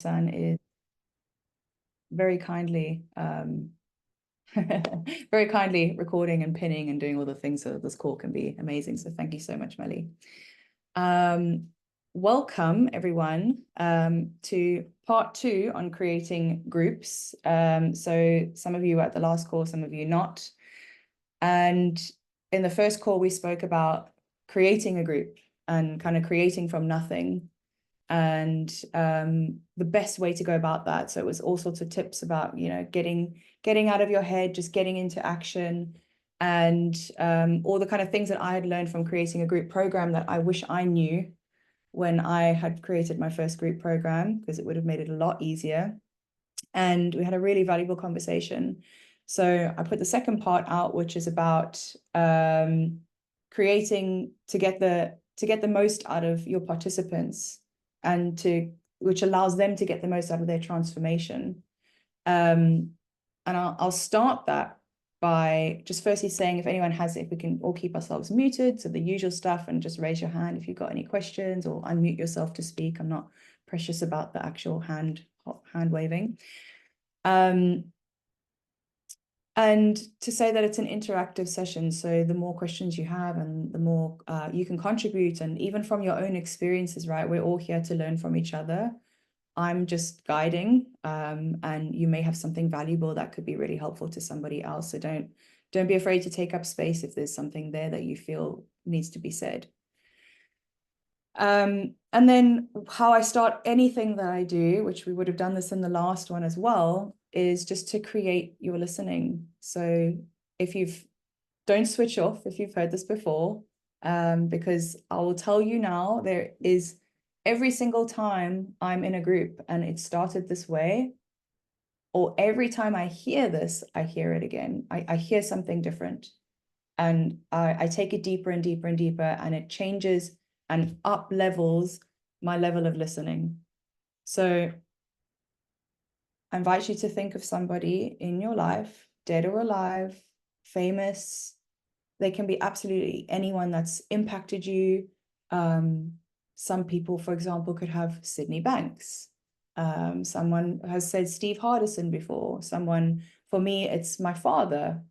son is very kindly very kindly recording and pinning and doing all the things so that this call can be amazing. So thank you so much, Melly. Welcome everyone to part 2 on creating groups. So some of you were at the last call, some of you not. And in the first call, we spoke about creating a group and kind of creating from nothing, and the best way to go about that. So it was all sorts of tips about, you know, getting out of your head, just getting into action, and all the kind of things that I had learned from creating a group program that I wish I knew when I had created my first group program, because it would have made it a lot easier. And we had a really valuable conversation. So I put the second part out, which is about creating to get the most out of your participants, and which allows them to get the most out of their transformation. And I'll start that by just firstly saying, if we can all keep ourselves muted, so the usual stuff, and just raise your hand if you've got any questions, or unmute yourself to speak. I'm not precious about the actual hand waving. And to say that it's an interactive session, so the more questions you have and the more you can contribute, and even from your own experiences, right? We're all here to learn from each other. I'm just guiding, and you may have something valuable that could be really helpful to somebody else. So don't be afraid to take up space if there's something there that you feel needs to be said. And then how I start anything that I do, which we would have done this in the last one as well, is just to create your listening. So don't switch off if you've heard this before, because I will tell you now, there is every single time I'm in a group and it started this way, or every time I hear this, I hear it again. I hear something different, and I take it deeper and deeper and deeper, and it changes and up levels my level of listening. So I invite you to think of somebody in your life, dead or alive, famous. They can be absolutely anyone that's impacted you. Some people, for example, could have Sydney Banks. Someone has said Steve Hardison before. Someone, for me, it's my father.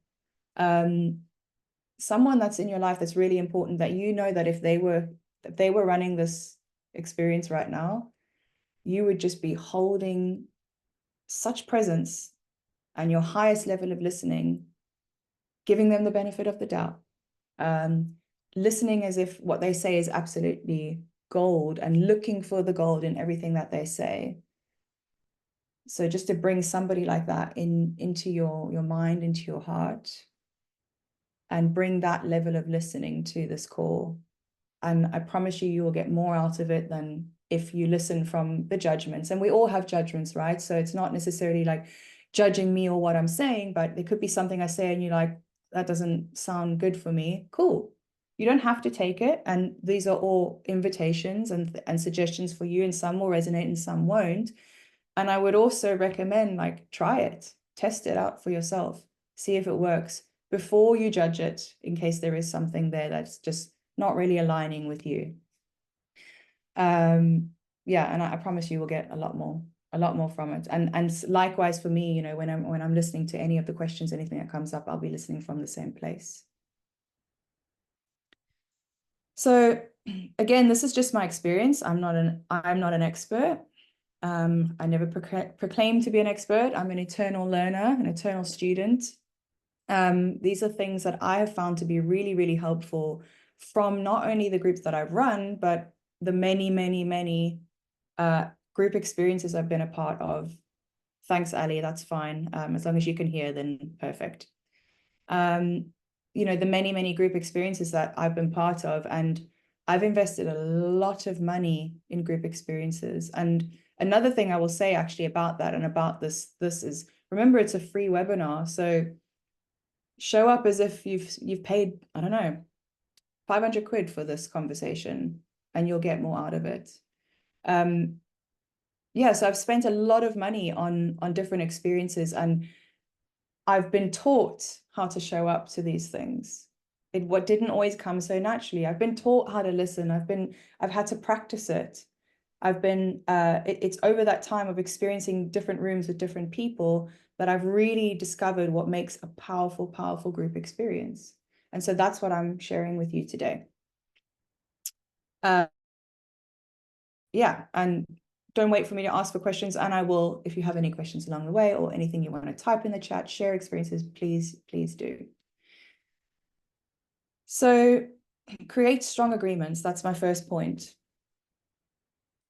Someone that's in your life that's really important, that you know that if they were running this experience right now, you would just be holding such presence and your highest level of listening, giving them the benefit of the doubt, listening as if what they say is absolutely gold, and looking for the gold in everything that they say. So just to bring somebody like that into your mind, into your heart, and bring that level of listening to this call. And I promise you will get more out of it than if you listen from the judgments. And we all have judgments, right? So it's not necessarily like judging me or what I'm saying, but there could be something I say and you're like, that doesn't sound good for me. Cool. You don't have to take it. And these are all invitations and suggestions for you, and some will resonate and some won't. And I would also recommend, like, try it, test it out for yourself, see if it works before you judge it, in case there is something there that's just not really aligning with you. Yeah, and I promise you will get a lot more from it. And likewise for me, you know, when I'm listening to any of the questions, anything that comes up, I'll be listening from the same place. So again, this is just my experience. I'm not an expert. I never proclaim to be an expert. I'm an eternal learner, an eternal student. These are things that I have found to be really, really helpful from not only the groups that I've run, but the many, many, many group experiences I've been a part of. Thanks, Ali, that's fine. As long as you can hear, then perfect. You know, the many, many group experiences that I've been part of, and I've invested a lot of money in group experiences. And another thing I will say actually about that and about this is, remember, it's a free webinar. So show up as if you've paid, I don't know, 500 quid for this conversation, and you'll get more out of it. Yeah, so I've spent a lot of money on different experiences, and I've been taught how to show up to these things. What didn't always come so naturally. I've been taught how to listen. I've had to practice it. I've been, it's over that time of experiencing different rooms with different people that I've really discovered what makes a powerful, powerful group experience. And so that's what I'm sharing with you today. Yeah, and don't wait for me to ask for questions, and I will, if you have any questions along the way or anything you want to type in the chat, share experiences, please do. So create strong agreements. That's my first point.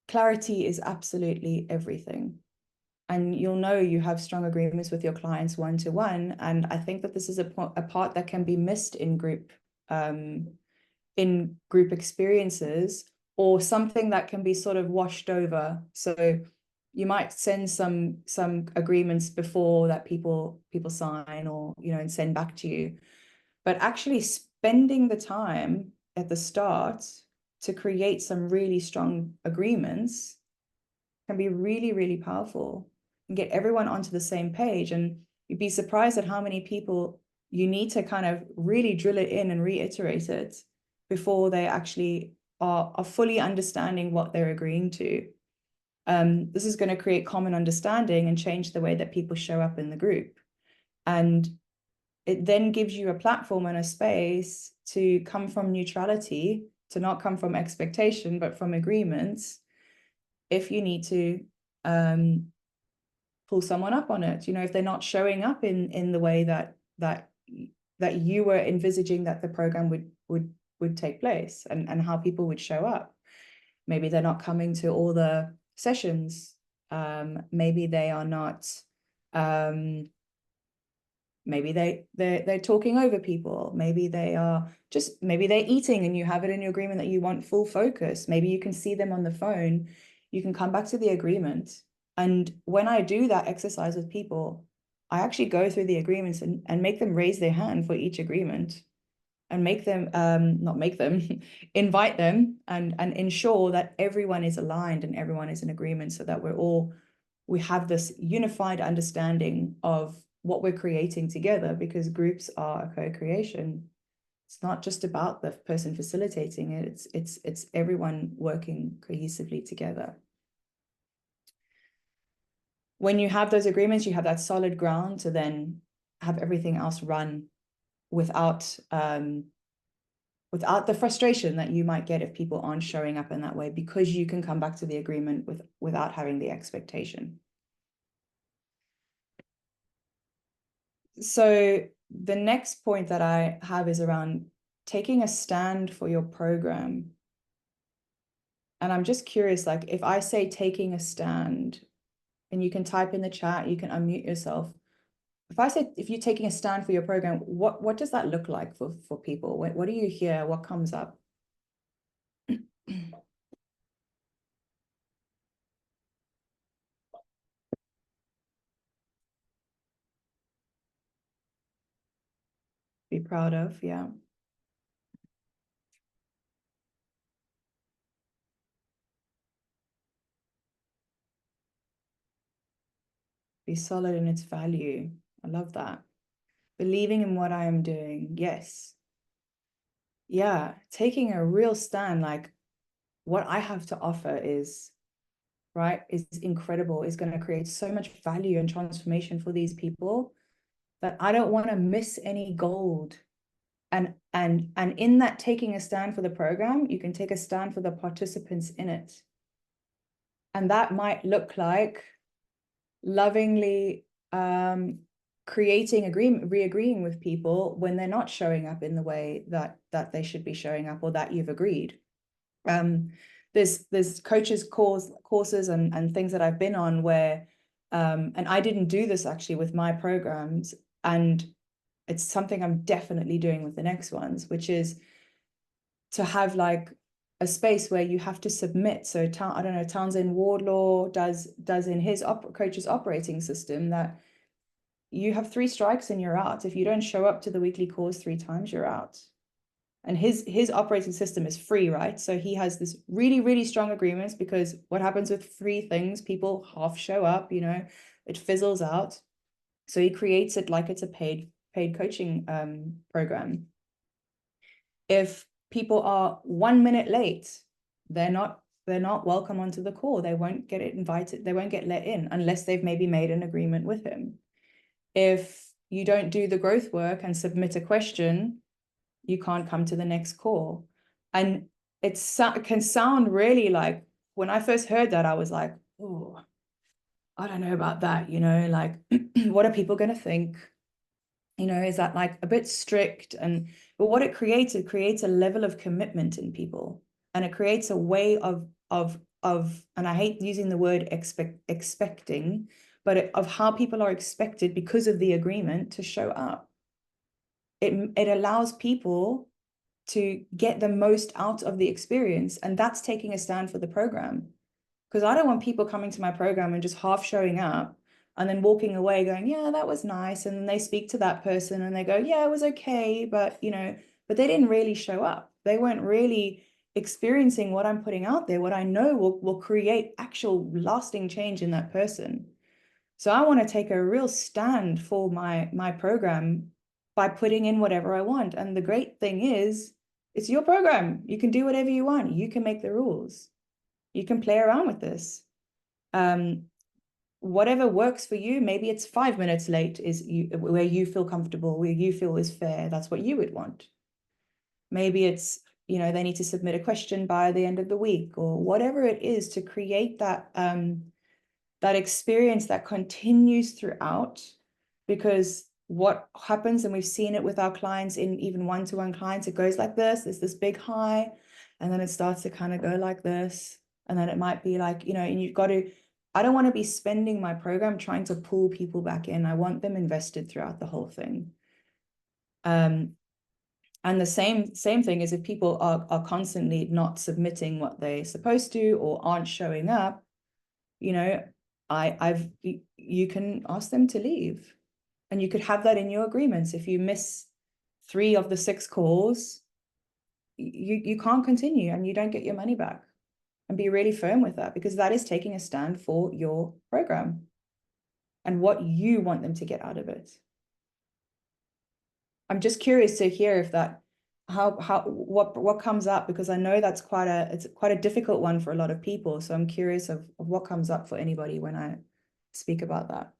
Clarity is absolutely everything. And you'll know you have strong agreements with your clients one-to-one. And I think that this is a part that can be missed in group experiences, or something that can be sort of washed over. So you might send some agreements before that people sign, or and send back to you. But actually spending the time at the start to create some really strong agreements can be really, really powerful and get everyone onto the same page. And you'd be surprised at how many people you need to kind of really drill it in and reiterate it before they actually are fully understanding what they're agreeing to. This is going to create common understanding and change the way that people show up in the group. And it then gives you a platform and a space to come from neutrality, to not come from expectation, but from agreements, if you need to pull someone up on it, if they're not showing up in the way that you were envisaging that the program would take place, and how people would show up. Maybe they're not coming to all the sessions. Maybe they are not. Maybe they're talking over people. Maybe they're eating, and you have it in your agreement that you want full focus. Maybe you can see them on the phone. You can come back to the agreement. And when I do that exercise with people, I actually go through the agreements and make them raise their hand for each agreement, and make them, not make them, invite them, and ensure that everyone is aligned and everyone is in agreement, so that we have this unified understanding of what we're creating together, because groups are a co-creation. It's not just about the person facilitating it, it's everyone working cohesively together. When you have those agreements, you have that solid ground to then have everything else run without the frustration that you might get if people aren't showing up in that way, because you can come back to the agreement without having the expectation. So the next point that I have is around taking a stand for your program. And I'm just curious, like, if I say taking a stand, and you can type in the chat, you can unmute yourself. If I say, if you're taking a stand for your program, what does that look like for people? What do you hear? What comes up? Be proud of, yeah. Be solid in its value. I love that. Believing in what I am doing. Yes. Yeah. Taking a real stand, like, what I have to offer is incredible, is going to create so much value and transformation for these people, that I don't want to miss any gold. And in that taking a stand for the program, you can take a stand for the participants in it. And that might look like lovingly creating re-agreeing with people when they're not showing up in the way that they should be showing up, or that you've agreed. There's coaches courses and things that I've been on where, and I didn't do this actually with my programs, and it's something I'm definitely doing with the next ones, which is to have like a space where you have to submit. So I don't know, Townsend Wardlaw does in his coach's operating system, that you have 3 strikes and you're out. If you don't show up to the weekly course 3 times, you're out. And his operating system is free, right? So he has this really, really strong agreements, because what happens with free things, people half show up, it fizzles out. So he creates it like it's a paid coaching program. If people are 1 minute late, they're not they're not welcome onto the call. They won't get invited. They won't get let in unless they've maybe made an agreement with him. If you don't do the growth work and submit a question, you can't come to the next call. And it can sound really like, when I first heard that, I was like, oh, I don't know about that, like, what are people going to think? Is that like a bit strict? But what it creates a level of commitment in people, and it creates a way of, and I hate using the word expecting, but of how people are expected because of the agreement to show up. It allows people to get the most out of the experience, and that's taking a stand for the program. Because I don't want people coming to my program and just half showing up and then walking away going, yeah, that was nice. And then they speak to that person and they go, yeah, it was okay. But, but they didn't really show up. They weren't really experiencing what I'm putting out there, what I know will create actual lasting change in that person. So I want to take a real stand for my program by putting in whatever I want. And the great thing is, it's your program. You can do whatever you want. You can make the rules. You can play around with this. Whatever works for you, maybe it's 5 minutes late where you feel comfortable, where you feel is fair. That's what you would want. Maybe it's, they need to submit a question by the end of the week, or whatever it is, to create that experience that continues throughout. Because what happens, and we've seen it with our clients, in even one-to-one clients, it goes like this. There's this big high, and then it starts to kind of go like this. And then it might be like, and you've got to, I don't want to be spending my program trying to pull people back in. I want them invested throughout the whole thing. And the same thing is, if people are constantly not submitting what they're supposed to or aren't showing up, you can ask them to leave. And you could have that in your agreements. If you miss 3 of the 6 calls, you can't continue and you don't get your money back. And be really firm with that, because that is taking a stand for your program and what you want them to get out of it. I'm just curious to hear if that, what comes up, because I know that's quite a difficult one for a lot of people. So I'm curious of what comes up for anybody when I speak about that.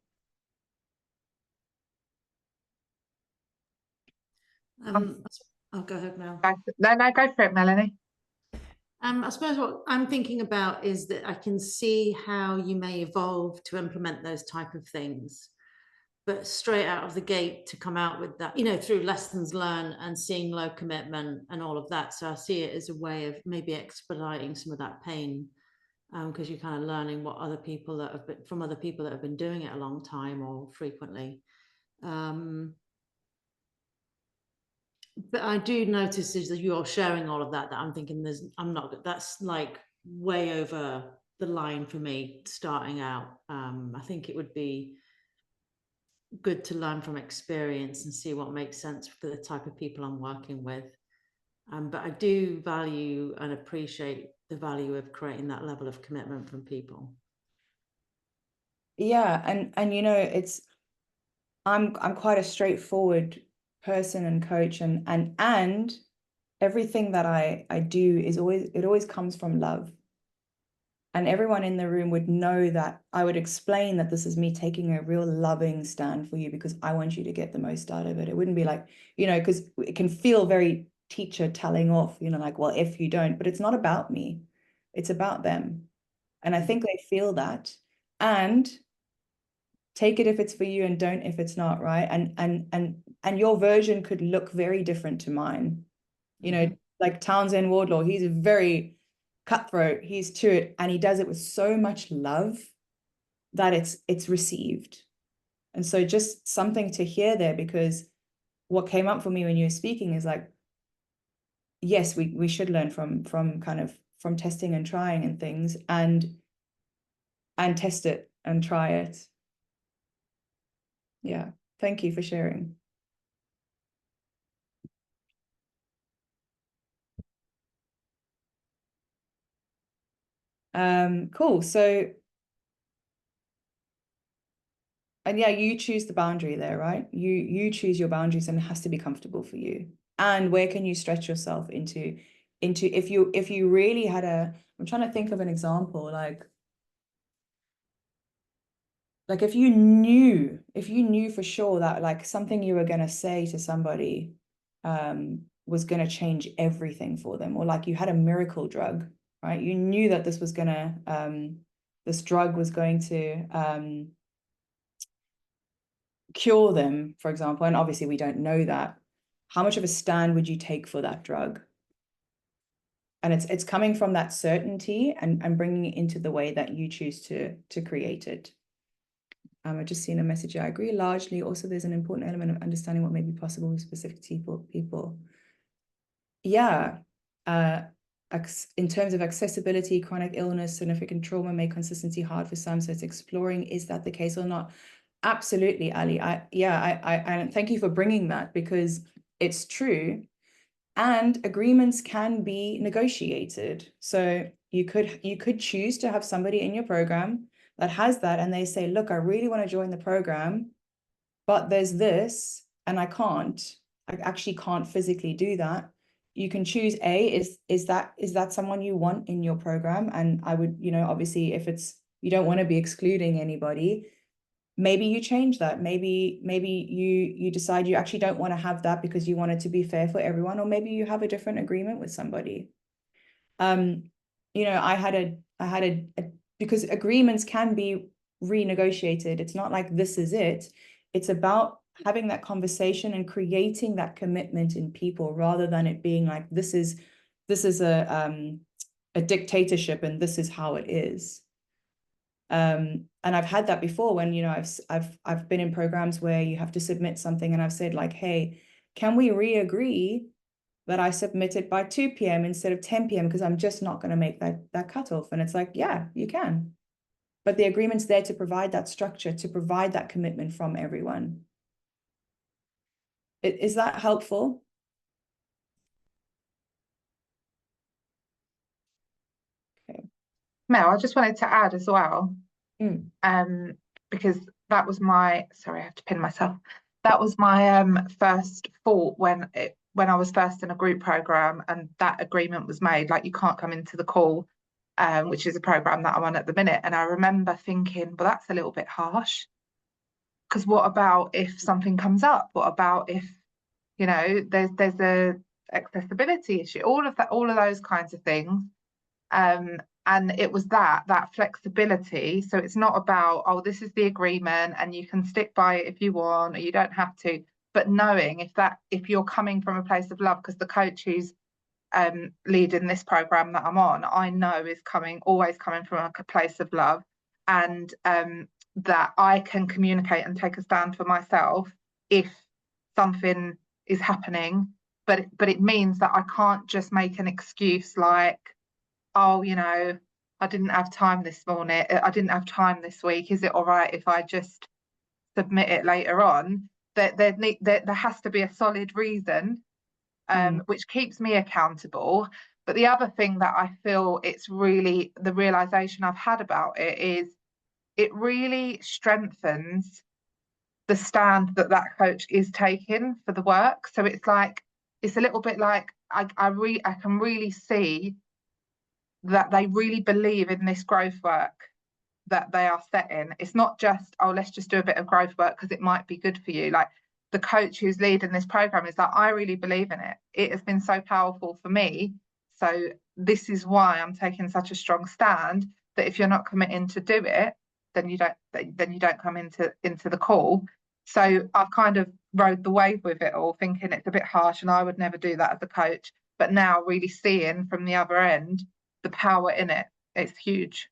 I'll go ahead now. No, go for it, Melanie. I suppose what I'm thinking about is that I can see how you may evolve to implement those type of things, but straight out of the gate to come out with that, through lessons learned and seeing low commitment and all of that. So I see it as a way of maybe expediting some of that pain, because you're kind of learning what other people that have been doing it a long time or frequently. But I do notice is that you're sharing all of that I'm thinking that's like way over the line for me starting out. I think it would be good to learn from experience and see what makes sense for the type of people I'm working with. But I do value and appreciate the value of creating that level of commitment from people. Yeah, and it's, I'm quite a straightforward person and coach, and everything that I do is always comes from love. And everyone in the room would know that I would explain that this is me taking a real loving stand for you, because I want you to get the most out of it. It wouldn't be like, because it can feel very teacher telling off, like, well, if you don't, but it's not about me, it's about them. And I think they feel that, and take it if it's for you and don't if it's not, right? And your version could look very different to mine. Like Townsend Wardlaw, he's very cutthroat, he's to it, and he does it with so much love that it's received. And so just something to hear there, because what came up for me when you were speaking is like, yes, we should learn from testing and trying and things, and test it and try it. Yeah, thank you for sharing. Cool. So, and yeah, you choose the boundary there, right? You choose your boundaries, and it has to be comfortable for you. And where can you stretch yourself into into, if you really had I'm trying to think of an example, like if you knew for sure that like something you were going to say to somebody was going to change everything for them, or like you had a miracle drug, right? You knew that this was going to this drug was going to cure them, for example, and obviously we don't know that. How much of a stand would you take for that drug? And it's coming from that certainty and bringing it into the way that you choose to create it. I've just seen a message. I agree largely. Also, there's an important element of understanding what may be possible with specific people. Yeah. In terms of accessibility, chronic illness, significant trauma make consistency hard for some. So it's exploring, is that the case or not? Absolutely, Ali. I thank you for bringing that, because it's true. And agreements can be negotiated. So you could choose to have somebody in your program that has that, and they say, look, I really want to join the program, but there's this, and I actually can't physically do that. You can choose is that someone you want in your program? And I would, obviously, if you don't want to be excluding anybody, maybe you change that. Maybe you decide you actually don't want to have that because you want it to be fair for everyone, or maybe you have a different agreement with somebody. I had a because agreements can be renegotiated. It's not like this is it. It's about having that conversation and creating that commitment in people, rather than it being like this is a dictatorship and this is how it is. And I've had that before when, I've been in programs where you have to submit something, and I've said like, hey, can we re-agree that I submit it by 2 p.m. instead of 10 p.m. because I'm just not going to make that cutoff. And it's like, yeah, you can. But the agreement's there to provide that structure, to provide that commitment from everyone. Is that helpful? Okay. Mel, I just wanted to add as well, because that was sorry, I have to pin myself. That was my first thought when I was first in a group program and that agreement was made, like you can't come into the call, which is a program that I'm on at the minute. And I remember thinking, well, that's a little bit harsh, because what about if something comes up? What about if, there's a accessibility issue, all of those kinds of things. And it was that flexibility. So it's not about, oh, this is the agreement and you can stick by it if you want, or you don't have to. But knowing if you're coming from a place of love, because the coach who's leading this program that I'm on, I know is always coming from a place of love, and that I can communicate and take a stand for myself if something is happening. But it means that I can't just make an excuse like, oh, I didn't have time this morning. I didn't have time this week. Is it all right if I just submit it later on? There has to be a solid reason, which keeps me accountable. But the other thing that I feel it's really the realization I've had about it is it really strengthens the stand that coach is taking for the work. So it's a little bit like I can really see that they really believe in this growth work that they are setting. It's not just, oh, let's just do a bit of growth work because it might be good for you. Like the coach who's leading this program is like, I really believe in it. It has been so powerful for me. So this is why I'm taking such a strong stand, that if you're not committing to do it, then you don't come into the call. So I've kind of rode the wave with it all, thinking it's a bit harsh and I would never do that as a coach. But now really seeing from the other end the power in it, it's huge.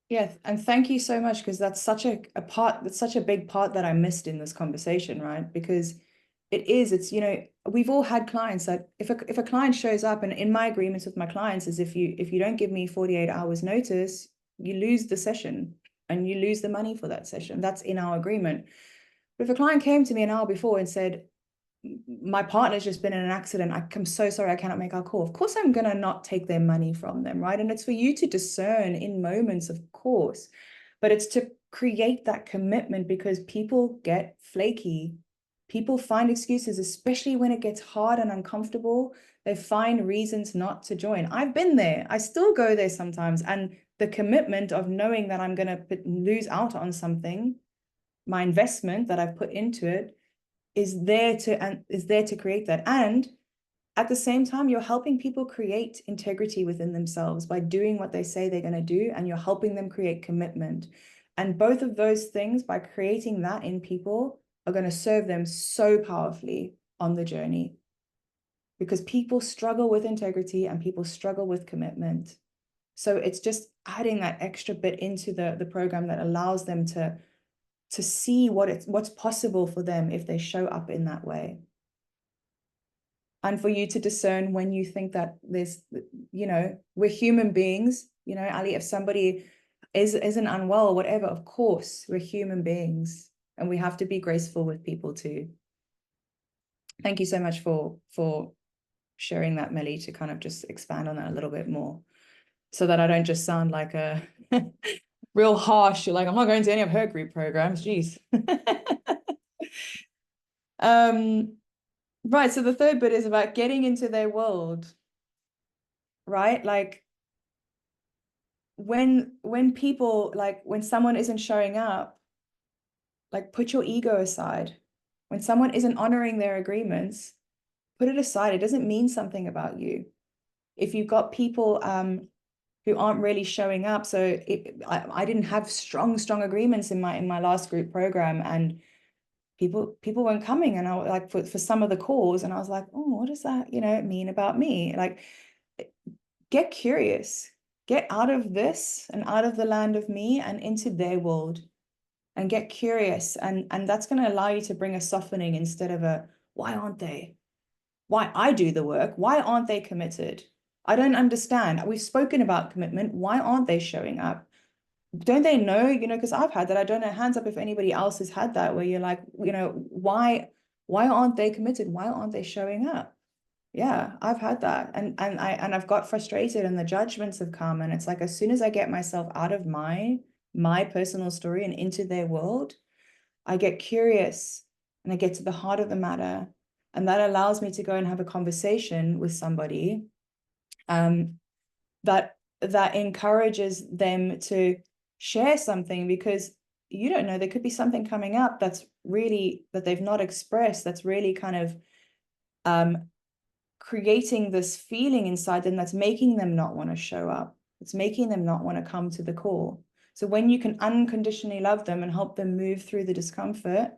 Yeah, and thank you so much, because that's such a big part that I missed in this conversation, right? Because it's we've all had clients that if a client shows up, and in my agreements with my clients is if you don't give me 48 hours notice, you lose the session and you lose the money for that session. That's in our agreement. But if a client came to me an hour before and said, my partner's just been in an accident, I'm so sorry, I cannot make our call. Of course, I'm going to not take their money from them, right? And it's for you to discern in moments, of course, but it's to create that commitment, because people get flaky. People find excuses, especially when it gets hard and uncomfortable. They find reasons not to join. I've been there. I still go there sometimes. And the commitment of knowing that I'm going to lose out on something, my investment that I've put into it, is there to create that. And at the same time, you're helping people create integrity within themselves by doing what they say they're going to do, and you're helping them create commitment. And both of those things, by creating that in people, are going to serve them so powerfully on the journey, because people struggle with integrity and people struggle with commitment. So it's just adding that extra bit into the program that allows them to see what's possible for them if they show up in that way. And for you to discern when you think that there's, you know, we're human beings, you know, Ali, if somebody isn't unwell, whatever, of course, we're human beings and we have to be graceful with people too. Thank you so much for sharing that, Melly, to kind of just expand on that a little bit more, so that I don't just sound like a real harsh, like, I'm not going to any of her group programs, geez. Right, so the third bit is about getting into their world, right? Like when people, like when someone isn't showing up, like put your ego aside. When someone isn't honoring their agreements, put it aside. It doesn't mean something about you. If you've got people who aren't really showing up, so I didn't have strong agreements in my last group program, and people weren't coming, and I like for some of the calls, and I was like, oh, what does that, you know, mean about me? Like, get curious, get out of this and out of the land of me and into their world, and get curious, and that's going to allow you to bring a softening instead of a why aren't they? Why I do the work? Why aren't they committed? I don't understand. We've spoken about commitment. Why aren't they showing up? Don't they know, you know, because I've had that. I don't know, hands up if anybody else has had that, where you're like, you know, why aren't they committed? Why aren't they showing up? Yeah, I've had that. And I've got frustrated, and the judgments have come. And it's like, as soon as I get myself out of my personal story and into their world, I get curious and I get to the heart of the matter. And that allows me to go and have a conversation with somebody that encourages them to share something, because you don't know, there could be something coming up that's really, that they've not expressed, that's really kind of creating this feeling inside them that's making them not want to show up. It's making them not want to come to the call. So when you can unconditionally love them and help them move through the discomfort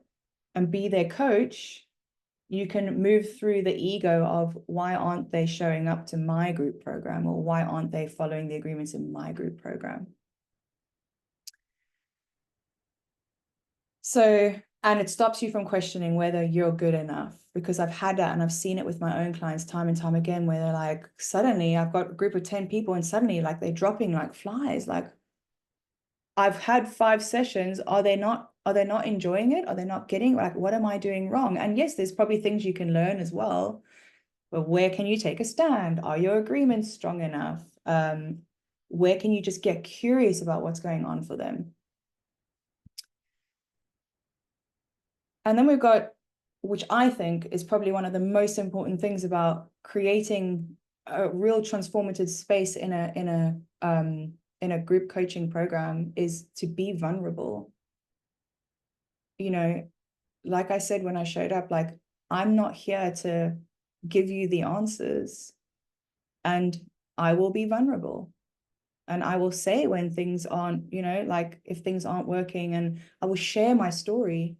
and be their coach, you can move through the ego of why aren't they showing up to my group program, or why aren't they following the agreements in my group program. So, and it stops you from questioning whether you're good enough, because I've had that and I've seen it with my own clients time and time again, where they're like, suddenly I've got a group of 10 people and suddenly like they're dropping like flies. Like, I've had 5 sessions. Are they not enjoying it? Are they not getting, like, what am I doing wrong? And yes, there's probably things you can learn as well, but where can you take a stand? Are your agreements strong enough? Where can you just get curious about what's going on for them? And then we've got, which I think is probably one of the most important things about creating a real transformative space in a group coaching program, is to be vulnerable. You know, like I said when I showed up, like, I'm not here to give you the answers, and I will be vulnerable, and I will say when things aren't, you know, like if things aren't working, and I will share my story,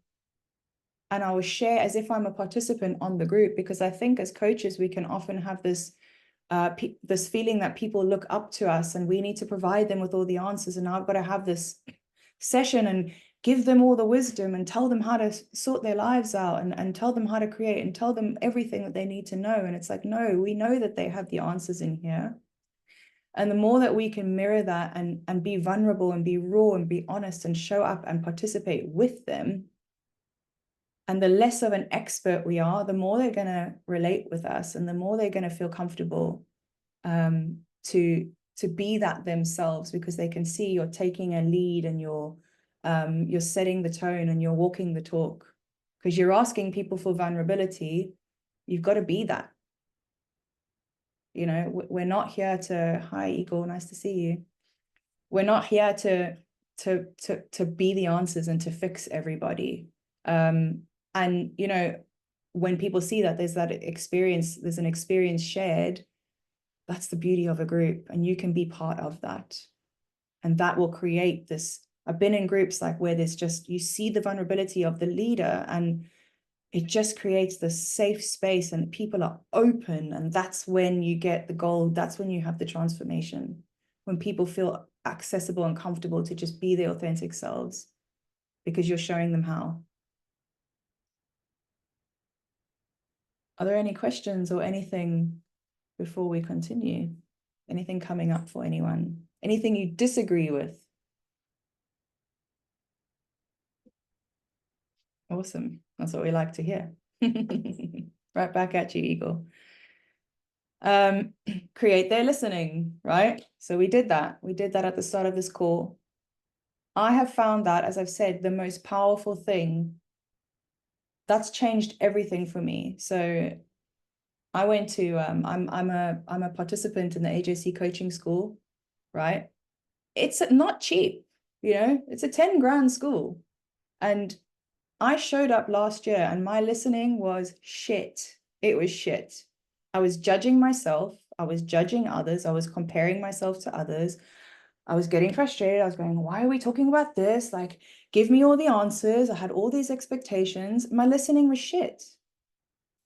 and I will share as if I'm a participant on the group, because I think as coaches we can often have this this feeling that people look up to us and we need to provide them with all the answers, and I've got to have this session and give them all the wisdom and tell them how to sort their lives out, and tell them how to create and tell them everything that they need to know. And it's like, no, we know that they have the answers in here. And the more that we can mirror that and be vulnerable and be raw and be honest and show up and participate with them, and the less of an expert we are, the more they're going to relate with us, and the more they're going to feel comfortable to be that themselves, because they can see you're taking a lead and you're setting the tone and you're walking the talk. because you're asking people for vulnerability. You've got to be that. You know, we're not here to, hi, Eagle, nice to see you. We're not here to be the answers and to fix everybody. And, you know, when people see that there's that experience, there's an experience shared, that's the beauty of a group, and you can be part of that. And that will create this. I've been in groups like where there's just, you see the vulnerability of the leader, and it just creates this safe space and people are open. And that's when you get the gold. That's when you have the transformation, when people feel accessible and comfortable to just be their authentic selves because you're showing them how. Are there any questions or anything before we continue? Anything coming up for anyone? Anything you disagree with? Awesome. That's what we like to hear. Right back at you, Eagle. Create their listening, right? So we did that. We did that at the start of this call. I have found that, as I've said, the most powerful thing that's changed everything for me. So I went to, I'm a participant in the AJC coaching school, right? It's not cheap, you know, it's a 10 grand school. And I showed up last year and my listening was shit. It was shit. I was judging myself. I was judging others. I was comparing myself to others. I was getting frustrated. I was going, why are we talking about this? Like, give me all the answers. I had all these expectations. My listening was shit.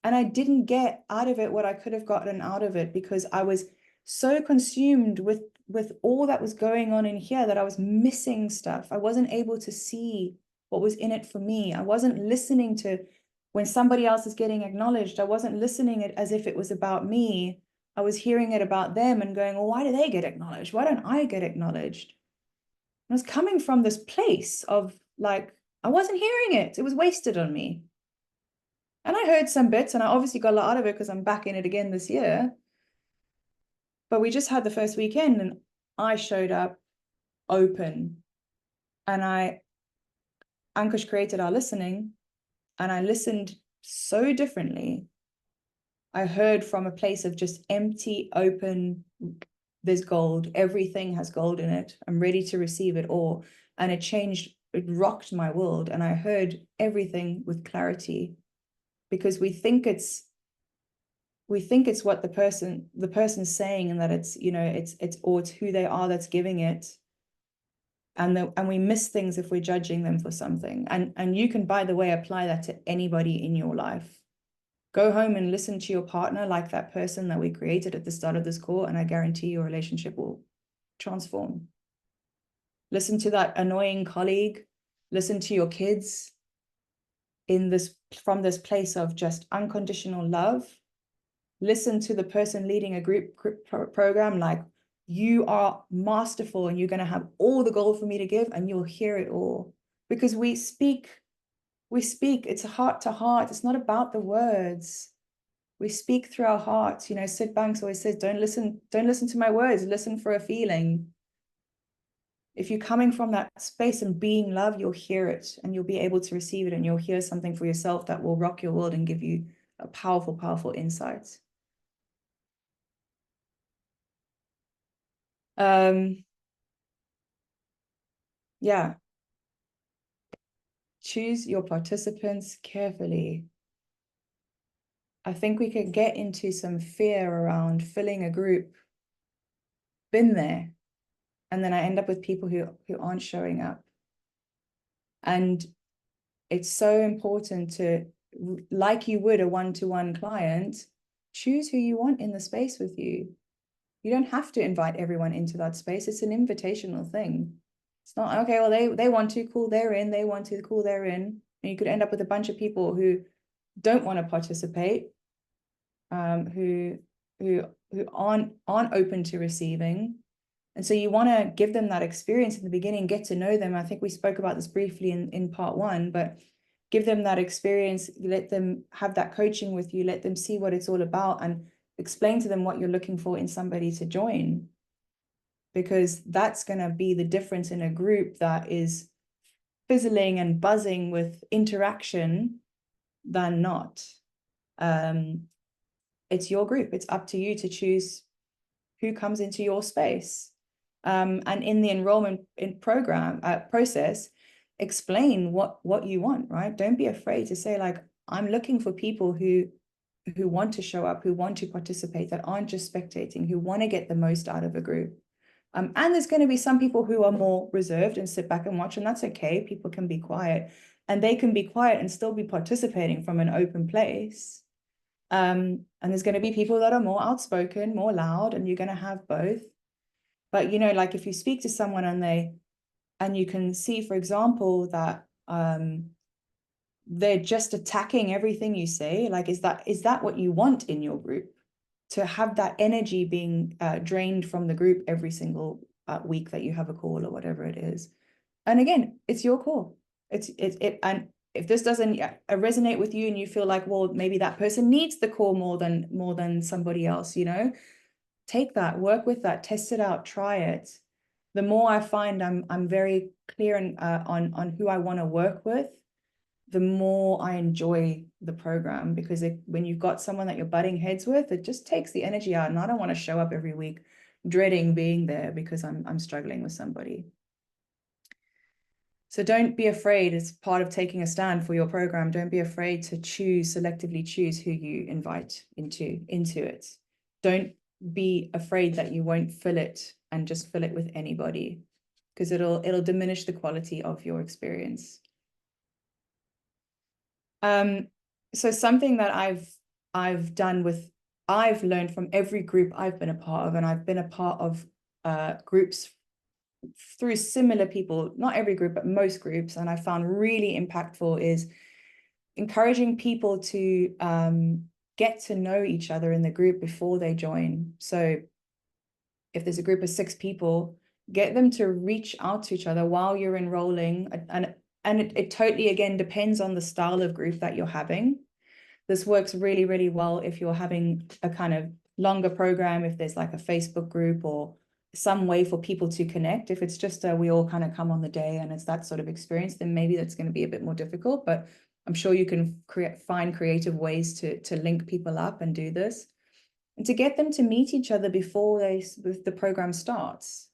And I didn't get out of it what I could have gotten out of it because I was so consumed with all that was going on in here that I was missing stuff. I wasn't able to see what was in it for me. I wasn't listening to when somebody else is getting acknowledged. I wasn't listening it as if it was about me. I was hearing it about them and going, well, why do they get acknowledged? Why don't I get acknowledged? And I was coming from this place of like, I wasn't hearing it. It was wasted on me. And I heard some bits and I obviously got a lot out of it because I'm back in it again this year. But we just had the first weekend and I showed up open and Ankush created our listening and I listened so differently. I heard from a place of just empty, open, there's gold. Everything has gold in it. I'm ready to receive it all. And it changed, it rocked my world. And I heard everything with clarity because we think it's what the person's saying and that it's, you know, it's who they are that's giving it. And we miss things if we're judging them for something. And you can, by the way, apply that to anybody in your life. Go home and listen to your partner like that person that we created at the start of this call, and I guarantee your relationship will transform. Listen to that annoying colleague. Listen to your kids from this place of just unconditional love. Listen to the person leading a group program like, you are masterful and you're going to have all the gold for me to give, and you'll hear it all. Because we speak, it's heart to heart. It's not about the words. We speak through our hearts. You know, Sid Banks always says, don't listen to my words, listen for a feeling. If you're coming from that space and being love, you'll hear it and you'll be able to receive it, and you'll hear something for yourself that will rock your world and give you a powerful, powerful insight. Yeah. Choose your participants carefully. I think we could get into some fear around filling a group. Been there. And then I end up with people who aren't showing up. And it's so important to, like you would a one-to-one client, choose who you want in the space with you. You don't have to invite everyone into that space. It's an invitational thing. It's not, okay, well, they want to, cool, they're in. They want to, cool, they're in. And you could end up with a bunch of people who don't want to participate, who aren't open to receiving. And so you want to give them that experience in the beginning, get to know them. I think we spoke about this briefly in part one, but give them that experience, let them have that coaching with you, let them see what it's all about, and explain to them what you're looking for in somebody to join. Because that's going to be the difference in a group that is fizzling and buzzing with interaction than not. It's your group. It's up to you to choose who comes into your space. And in the enrollment process, explain what you want, right? Don't be afraid to say, like, I'm looking for people who want to show up, who want to participate, that aren't just spectating, who want to get the most out of a group. And there's going to be some people who are more reserved and sit back and watch, and that's okay. People can be quiet, and they can be quiet and still be participating from an open place. And there's going to be people that are more outspoken, more loud, and you're going to have both. But, you know, like if you speak to someone and you can see, for example, that they're just attacking everything you say, like, is that what you want in your group? To have that energy being drained from the group every single week that you have a call or whatever it is. And again, it's your call. And if this doesn't resonate with you and you feel like, well, maybe that person needs the call more than somebody else, you know, take that, work with that, test it out, try it. The more I find I'm very clear on who I want to work with, the more I enjoy the program, because when you've got someone that you're butting heads with, it just takes the energy out. And I don't want to show up every week dreading being there because I'm struggling with somebody. So don't be afraid, as part of taking a stand for your program, don't be afraid to selectively choose who you invite into it. Don't be afraid that you won't fill it and just fill it with anybody, because it'll diminish the quality of your experience. So something that I've learned from every group I've been a part of, and I've been a part of groups through similar people, not every group, but most groups, and I found really impactful, is encouraging people to get to know each other in the group before they join. So if there's a group of 6 people, get them to reach out to each other while you're enrolling, and it totally, again, depends on the style of group that you're having. This works really, really well if you're having a kind of longer program, if there's like a Facebook group or some way for people to connect. If it's just we all kind of come on the day and it's that sort of experience, then maybe that's going to be a bit more difficult. But I'm sure you can find creative ways to link people up and do this, and to get them to meet each other before the program starts.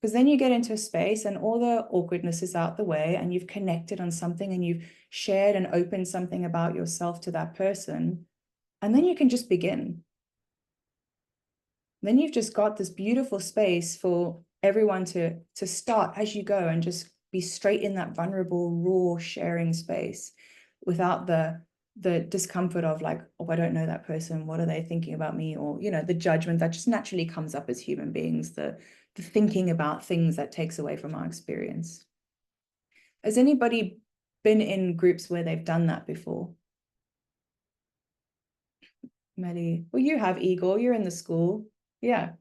Because then you get into a space and all the awkwardness is out the way, and you've connected on something, and you've shared and opened something about yourself to that person. And then you can just begin. Then you've just got this beautiful space for everyone to start as you go, and just be straight in that vulnerable, raw sharing space without the discomfort of like, oh, I don't know that person. What are they thinking about me? Or, you know, the judgment that just naturally comes up as human beings, the thinking about things that takes away from our experience. Has anybody been in groups where they've done that before? Melly, well, you have, Igor, you're in the school. Yeah.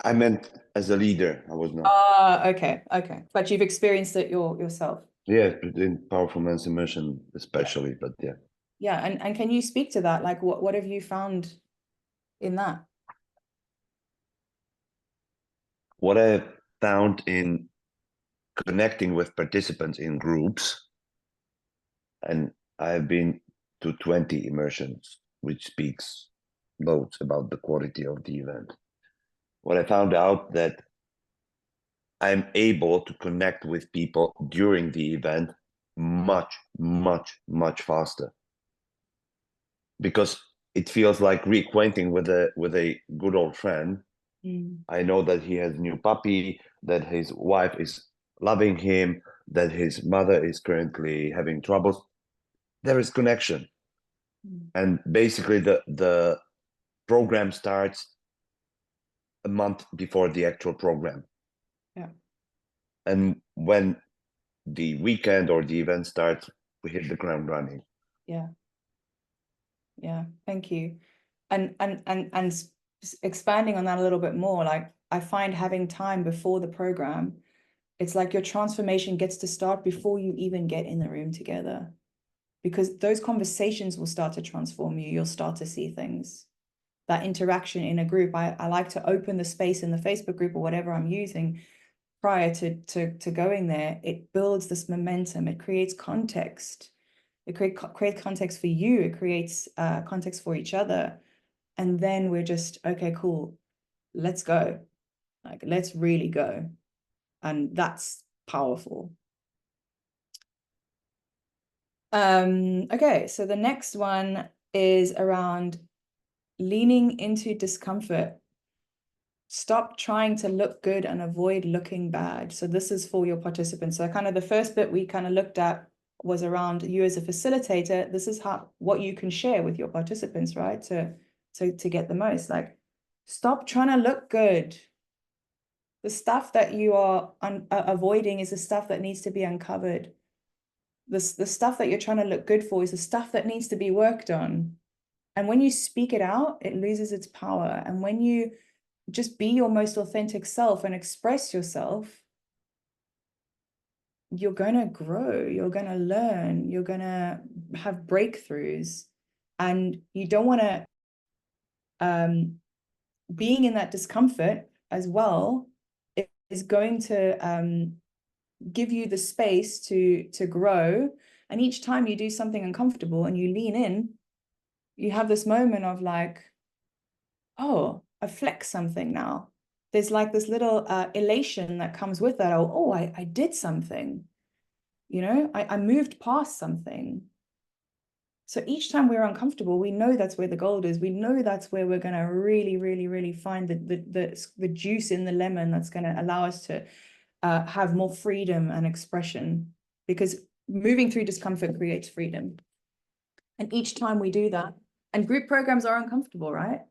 I meant as a leader, I was not. Okay. But you've experienced it yourself. Yeah, in powerful men's immersion especially, but yeah. Yeah, and can you speak to that? Like, what have you found in that? What I found in connecting with participants in groups, and I've been to 20 immersions, which speaks loads about the quality of the event. What I found out that I'm able to connect with people during the event much, much, much faster, because it feels like reacquainting with a good old friend. I know that he has a new puppy, that his wife is loving him, that his mother is currently having troubles. There is connection. And basically the program starts a month before the actual program. Yeah. And when the weekend or the event starts, we hit the ground running. Yeah. Thank you. And expanding on that a little bit more, like, I find having time before the program, it's like your transformation gets to start before you even get in the room together, because those conversations will start to transform you. You'll start to see things. That interaction in a group, I like to open the space in the Facebook group or whatever I'm using prior to going there, it builds this momentum. It creates context. It creates context for you. It creates context for each other. And then we're just, okay, cool, let's go. Like, let's really go. And that's powerful. Okay, so the next one is around leaning into discomfort. Stop trying to look good and avoid looking bad. So this is for your participants. So kind of the first bit we kind of looked at was around you as a facilitator. This is what you can share with your participants, right? To get the most. Like, stop trying to look good. The stuff that you are avoiding is the stuff that needs to be uncovered. The stuff that you're trying to look good for is the stuff that needs to be worked on. And when you speak it out, it loses its power. And when you just be your most authentic self and express yourself, you're going to grow, you're going to learn, you're going to have breakthroughs. And you don't want to, being in that discomfort as well is going to give you the space to grow. And each time you do something uncomfortable and you lean in, you have this moment of like, oh, I flex something now. There's like this little elation that comes with that. Oh, I did something, you know, I moved past something. So each time we're uncomfortable, we know that's where the gold is. We know that's where we're going to really, really, really find the juice in the lemon that's going to allow us to have more freedom and expression, because moving through discomfort creates freedom. And each time we do that, and group programs are uncomfortable, right?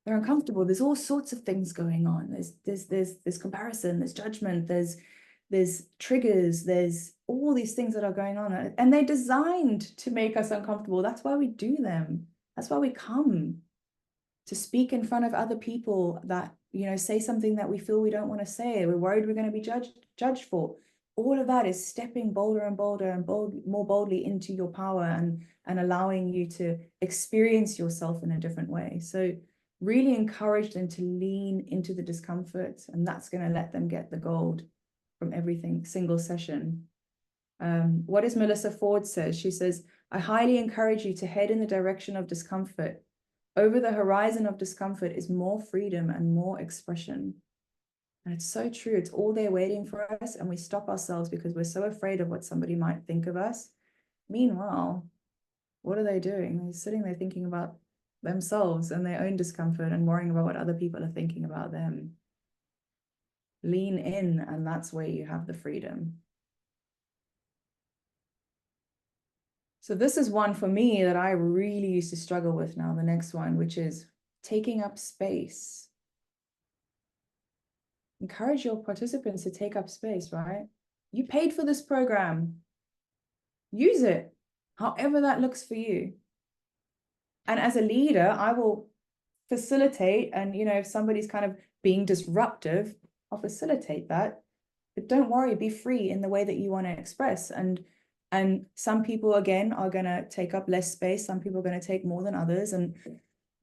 They're uncomfortable. There's all sorts of things going on. There's comparison, there's judgment, there's triggers, there's all these things that are going on, and they're designed to make us uncomfortable. That's why we do them. That's why we come to speak in front of other people that, you know, say something that we feel we don't want to say. We're worried we're going to be judged for. All of that is stepping bolder and bolder and more boldly into your power and allowing you to experience yourself in a different way. So really encourage them to lean into the discomfort, and that's going to let them get the gold from everything, single session. What does Melissa Ford says? She says, I highly encourage you to head in the direction of discomfort. Over the horizon of discomfort is more freedom and more expression. And it's so true. It's all there waiting for us, and we stop ourselves because we're so afraid of what somebody might think of us. Meanwhile, what are they doing? They're sitting there thinking about themselves and their own discomfort and worrying about what other people are thinking about them. Lean in, and that's where you have the freedom. So this is one for me that I really used to struggle with now, the next one, which is taking up space. Encourage your participants to take up space, right? You paid for this program. Use it, however that looks for you. And as a leader, I will facilitate, and, you know, if somebody's kind of being disruptive, I'll facilitate that. But don't worry, be free in the way that you want to express. And some people, again, are going to take up less space. Some people are going to take more than others. And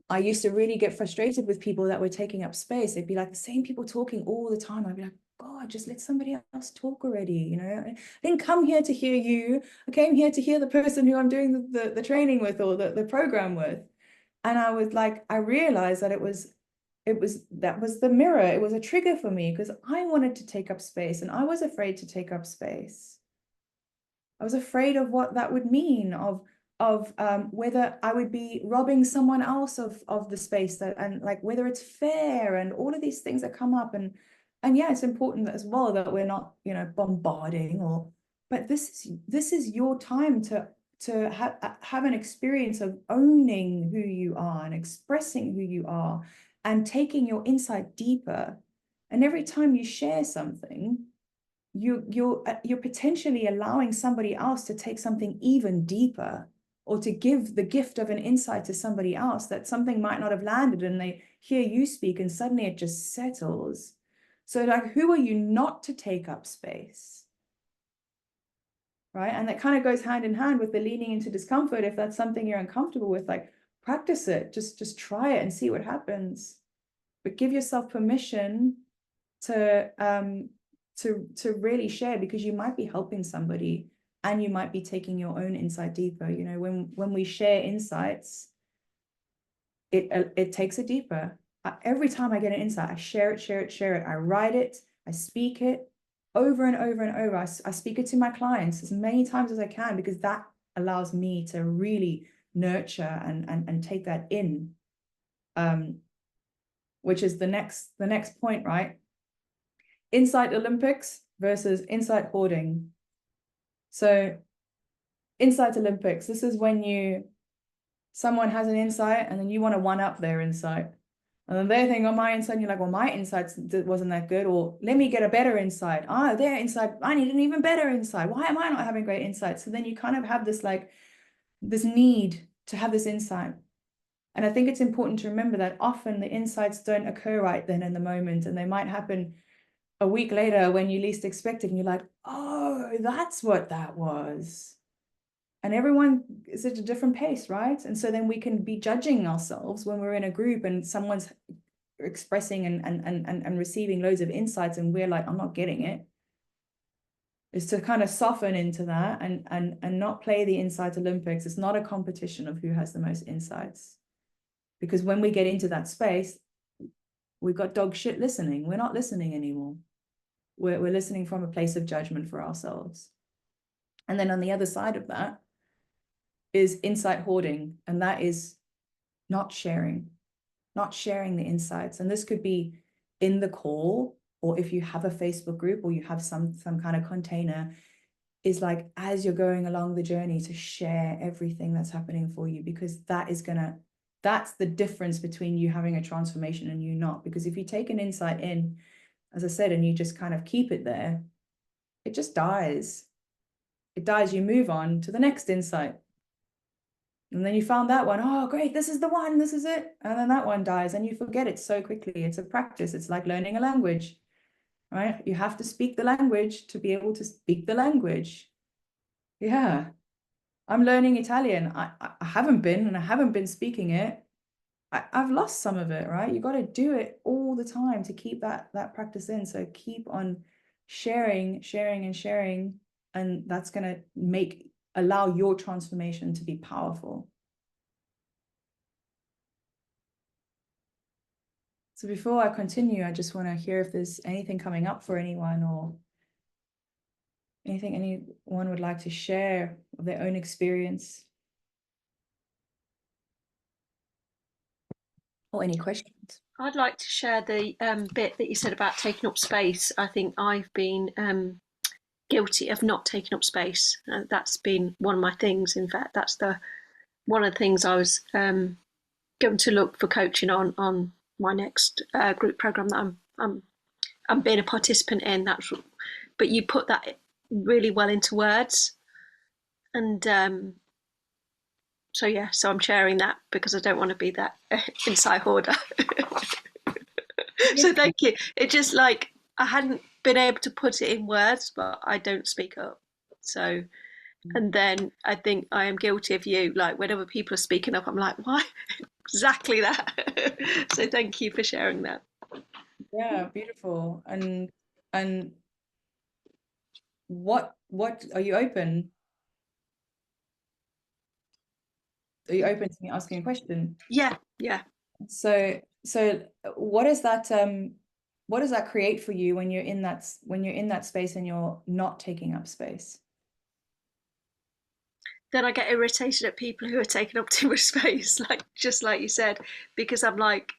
I used to really get frustrated with people that were taking up space. They'd be like the same people talking all the time. I'd be like, God, just let somebody else talk already. You know, I didn't come here to hear you. I came here to hear the person who I'm doing the training with, or the program with. And I was like, I realized that that was the mirror. It was a trigger for me because I wanted to take up space, and I was afraid to take up space. I was afraid of what that would mean, of whether I would be robbing someone else of the space, that, and like whether it's fair, and all of these things that come up. And yeah, it's important as well that we're not, you know, bombarding, but this is your time to have an experience of owning who you are and expressing who you are and taking your insight deeper. And every time you share something, you're potentially allowing somebody else to take something even deeper, or to give the gift of an insight to somebody else that something might not have landed, and they hear you speak and suddenly it just settles. So like, who are you not to take up space? Right? And that kind of goes hand in hand with the leaning into discomfort. If that's something you're uncomfortable with, like, practice it, just try it and see what happens. But give yourself permission to to really share, because you might be helping somebody and you might be taking your own insight deeper. You know, when we share insights, it takes it deeper. Every time I get an insight, I share it. I write it, I speak it over and over and over. I speak it to my clients as many times as I can, because that allows me to really nurture and take that in. Which is the next point, right? Insight Olympics versus insight hoarding. So insight Olympics, this is when someone has an insight and then you want to one up their insight. And then they think, oh, my insight, and you're like, well, my insight wasn't that good, or let me get a better insight. Their insight, I need an even better insight. Why am I not having great insight? So then you kind of have this this need to have this insight. And I think it's important to remember that often the insights don't occur right then in the moment, and they might happen a week later when you least expect it, and you're like, oh, that's what that was. And everyone is at a different pace, right? And so then we can be judging ourselves when we're in a group and someone's expressing and receiving loads of insights, and we're like, I'm not getting it. Is to kind of soften into that and not play the Insight Olympics. It's not a competition of who has the most insights. Because when we get into that space, we've got dog shit listening. We're not listening anymore. We're listening from a place of judgment for ourselves. And then on the other side of that is insight hoarding. And that is not sharing the insights. And this could be in the call, or if you have a Facebook group, or you have some kind of container, is like, as you're going along the journey, to share everything that's happening for you, because that's the difference between you having a transformation and you not. Because if you take an insight in, as I said, and you just kind of keep it there, it just dies. It dies. You move on to the next insight. And then you found that one. Oh, great. This is the one. This is it. And then that one dies and you forget it so quickly. It's a practice. It's like learning a language, right? You have to speak the language to be able to speak the language. Yeah. I'm learning Italian. I haven't been speaking it. I've lost some of it, right? You got to do it all the time to keep that practice in. So keep on sharing, and that's going to allow your transformation to be powerful. So before I continue, I just want to hear if there's anything coming up for anyone, or anything anyone would like to share of their own experience, or any questions. I'd like to share the bit that you said about taking up space. I think I've been guilty of not taking up space. That's been one of my things. In fact, that's one of the things I was going to look for coaching on my next group program that I'm being a participant in. But you put that really well into words, and so I'm sharing that because I don't want to be that inside hoarder. So thank you. It just like I hadn't been able to put it in words, but I don't speak up. So, and then I think I am guilty of you. Like whenever people are speaking up, I'm like, why? Exactly that. So thank you for sharing that. Yeah, beautiful. And what are you open? Are you open to me asking a question? Yeah. So what does that create for you when you're in that space and you're not taking up space? Then I get irritated at people who are taking up too much space, just like you said, because I'm like,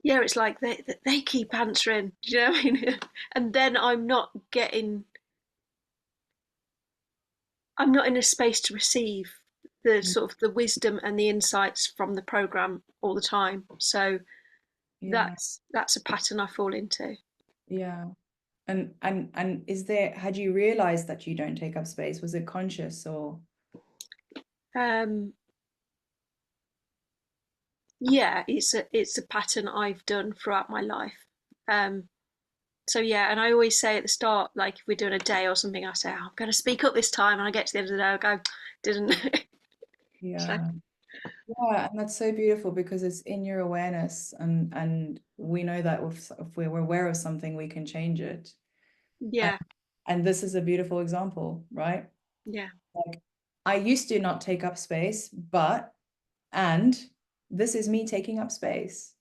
it's like they keep answering, do you know what I mean? And then I'm not in a space to receive the sort of the wisdom and the insights from the program all the time. So that's a pattern I fall into. Yeah. And had you realized that you don't take up space? Was it conscious or? Yeah, it's a pattern I've done throughout my life. So yeah, and I always say at the start, like if we're doing a day or something, I say, I'm going to speak up this time, and I get to the end of the day, I go, didn't. Yeah. Yeah, and that's so beautiful because it's in your awareness, and we know that if we're aware of something, we can change it. Yeah, And this is a beautiful example, right? yeah, Like, I used to not take up space, and this is me taking up space.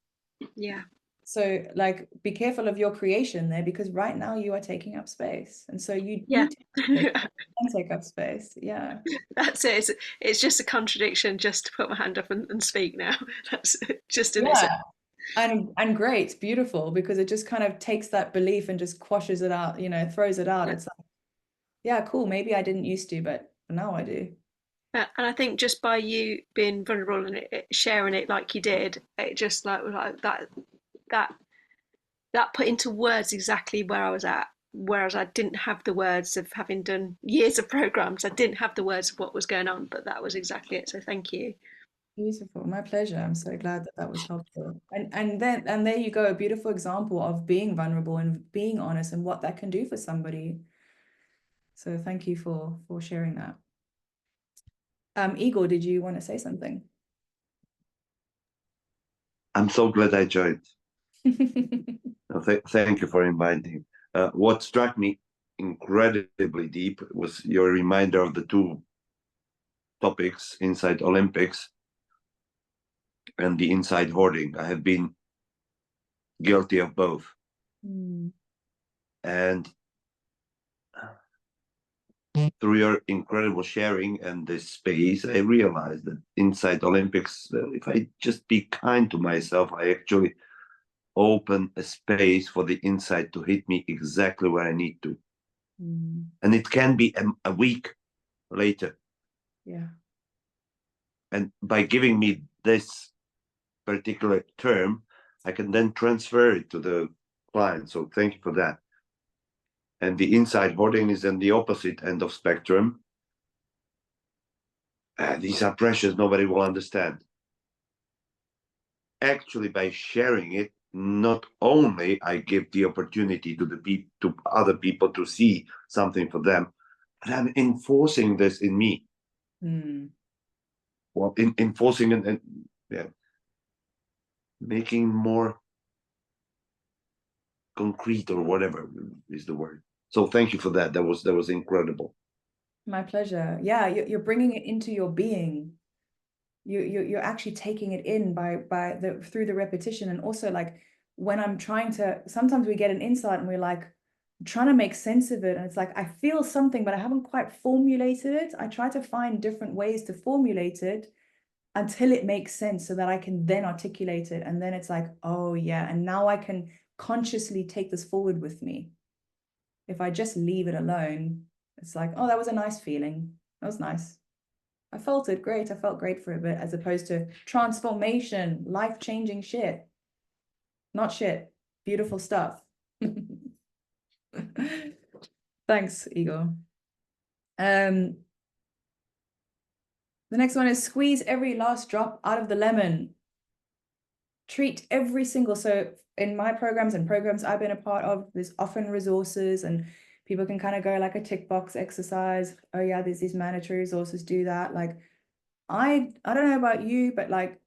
yeah, So, like, be careful of your creation there, because right now you are taking up space, and so you yeah. take up space. Yeah. That's it. It's just a contradiction just to put my hand up and speak now. That's just in its. Yeah. And great, beautiful, because it just kind of takes that belief and just quashes it out, throws it out. Yeah. It's like, yeah, cool. Maybe I didn't used to, but now I do. And I think just by you being vulnerable and sharing it like you did, it just like that that put into words exactly where I was at. Whereas I didn't have the words of having done years of programs, I didn't have the words of what was going on, but that was exactly it. So thank you. Beautiful. My pleasure. I'm so glad that that was helpful. And there you go, a beautiful example of being vulnerable and being honest and what that can do for somebody. So thank you for sharing that. Igor, did you want to say something? I'm so glad I joined. Thank you for inviting. What struck me incredibly deep was your reminder of the two topics, inside Olympics and the inside hoarding. I have been guilty of both. And through your incredible sharing and this space, I realized that inside Olympics, if I just be kind to myself, I actually open a space for the inside to hit me exactly where I need to. And it can be a week later. Yeah. And by giving me this particular term, I can then transfer it to the client. So thank you for that. And the inside hoarding is on the opposite end of spectrum. These are precious, nobody will understand. Actually, by sharing it, not only I give the opportunity to other people to see something for them, but I'm enforcing this in me. Well, enforcing and yeah, making more concrete, or whatever is the word. So thank you for that. That was incredible. My pleasure. Yeah, you're bringing it into your being. You're actually taking it in through the repetition. And also, like, when I'm trying to, sometimes we get an insight and we're like trying to make sense of it, and it's like I feel something but I haven't quite formulated it. I try to find different ways to formulate it until it makes sense, so that I can then articulate it, and then it's like, oh yeah, and now I can consciously take this forward with me. If I just leave it alone, it's like, oh, that was a nice feeling, that was nice, I felt it, great, I felt great for a bit, as opposed to transformation, life-changing shit. Not shit, beautiful stuff. Thanks, Igor. The next one is squeeze every last drop out of the lemon. Treat every single, so in my programs and programs I've been a part of, there's often resources and people can kind of go like a tick box exercise. Oh yeah, there's these mandatory resources, do that. Like, I don't know about you, but like,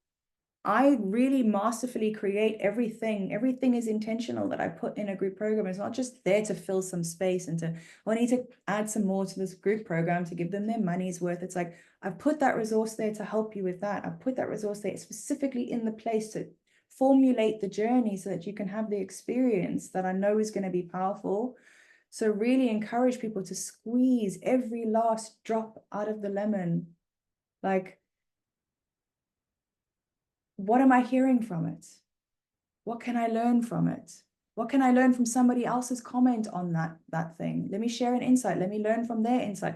I really masterfully create everything. Everything is intentional that I put in a group program. It's not just there to fill some space and to, oh, I need to add some more to this group program to give them their money's worth. It's like, I've put that resource there to help you with that. I've put that resource there specifically in the place to formulate the journey so that you can have the experience that I know is going to be powerful. So really encourage people to squeeze every last drop out of the lemon. Like, what am I hearing from it? What can I learn from it? What can I learn from somebody else's comment on that thing? Let me share an insight. Let me learn from their insight.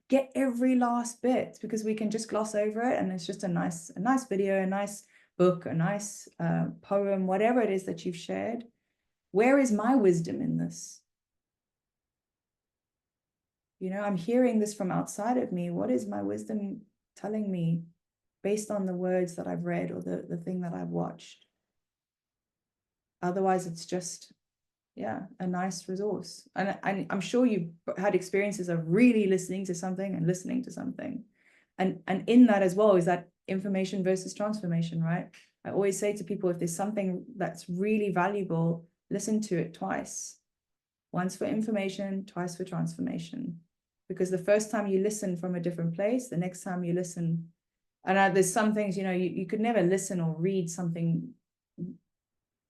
Get every last bit, because we can just gloss over it and it's just a nice video, a nice book, a nice poem, whatever it is that you've shared. Where is my wisdom in this? I'm hearing this from outside of me. What is my wisdom telling me based on the words that I've read or the thing that I've watched? Otherwise, it's just, yeah, a nice resource. And I'm sure you've had experiences of really listening to something. And in that as well is that information versus transformation, right? I always say to people, if there's something that's really valuable, listen to it twice. Once for information, twice for transformation. Because the first time you listen from a different place, the next time you listen, and there's some things, you know, you could never listen or read something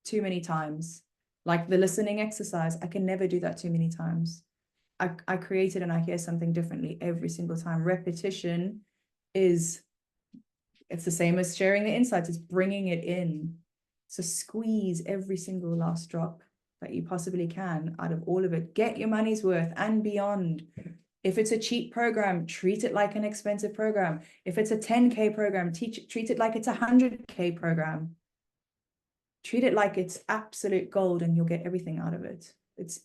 too many times. Like the listening exercise, I can never do that too many times. I create it and I hear something differently every single time. Repetition it's the same as sharing the insights, it's bringing it in. So squeeze every single last drop that you possibly can out of all of it. Get your money's worth and beyond. If it's a cheap program, treat it like an expensive program. If it's a 10K program, treat it like it's a 100K program. Treat it like it's absolute gold and you'll get everything out of it.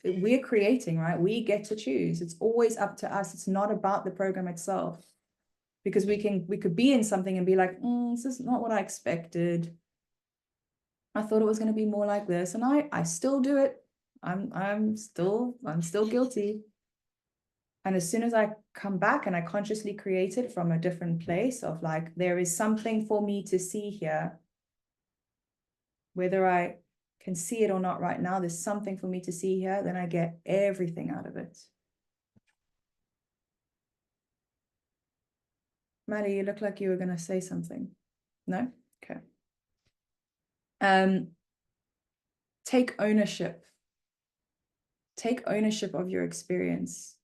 We're creating, right? We get to choose. It's always up to us. It's not about the program itself. Because we could be in something and be like, this is not what I expected. I thought it was going to be more like this, and I still do it. I'm still guilty. And as soon as I come back and I consciously create it from a different place of like, there is something for me to see here, whether I can see it or not right now, there's something for me to see here, then I get everything out of it. Maddie, you look like you were going to say something. No? Okay. Take ownership. Take ownership of your experience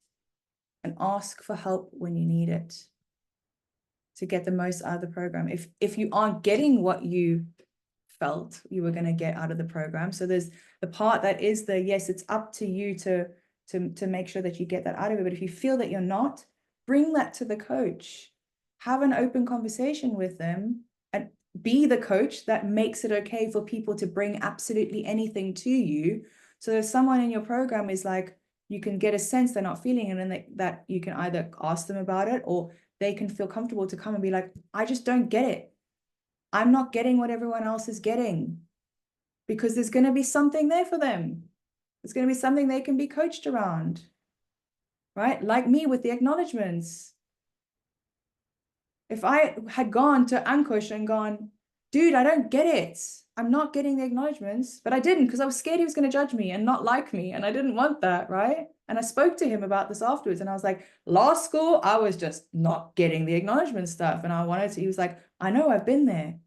and ask for help when you need it to get the most out of the program. If you aren't getting what you felt you were going to get out of the program, so there's the part that is yes, it's up to you to make sure that you get that out of it. But if you feel that you're not, bring that to the coach. Have an open conversation with them and be the coach that makes it okay for people to bring absolutely anything to you. So if someone in your program is like, you can get a sense they're not feeling it, and that you can either ask them about it, or they can feel comfortable to come and be like, I just don't get it. I'm not getting what everyone else is getting, because there's going to be something there for them. There's going to be something they can be coached around, right? Like me with the acknowledgements. If I had gone to Ankush and gone, dude, I don't get it. I'm not getting the acknowledgements, but I didn't, because I was scared he was going to judge me and not like me. And I didn't want that, right? And I spoke to him about this afterwards, and I was like, law school, I was just not getting the acknowledgement stuff. And I wanted to, he was like, I know, I've been there.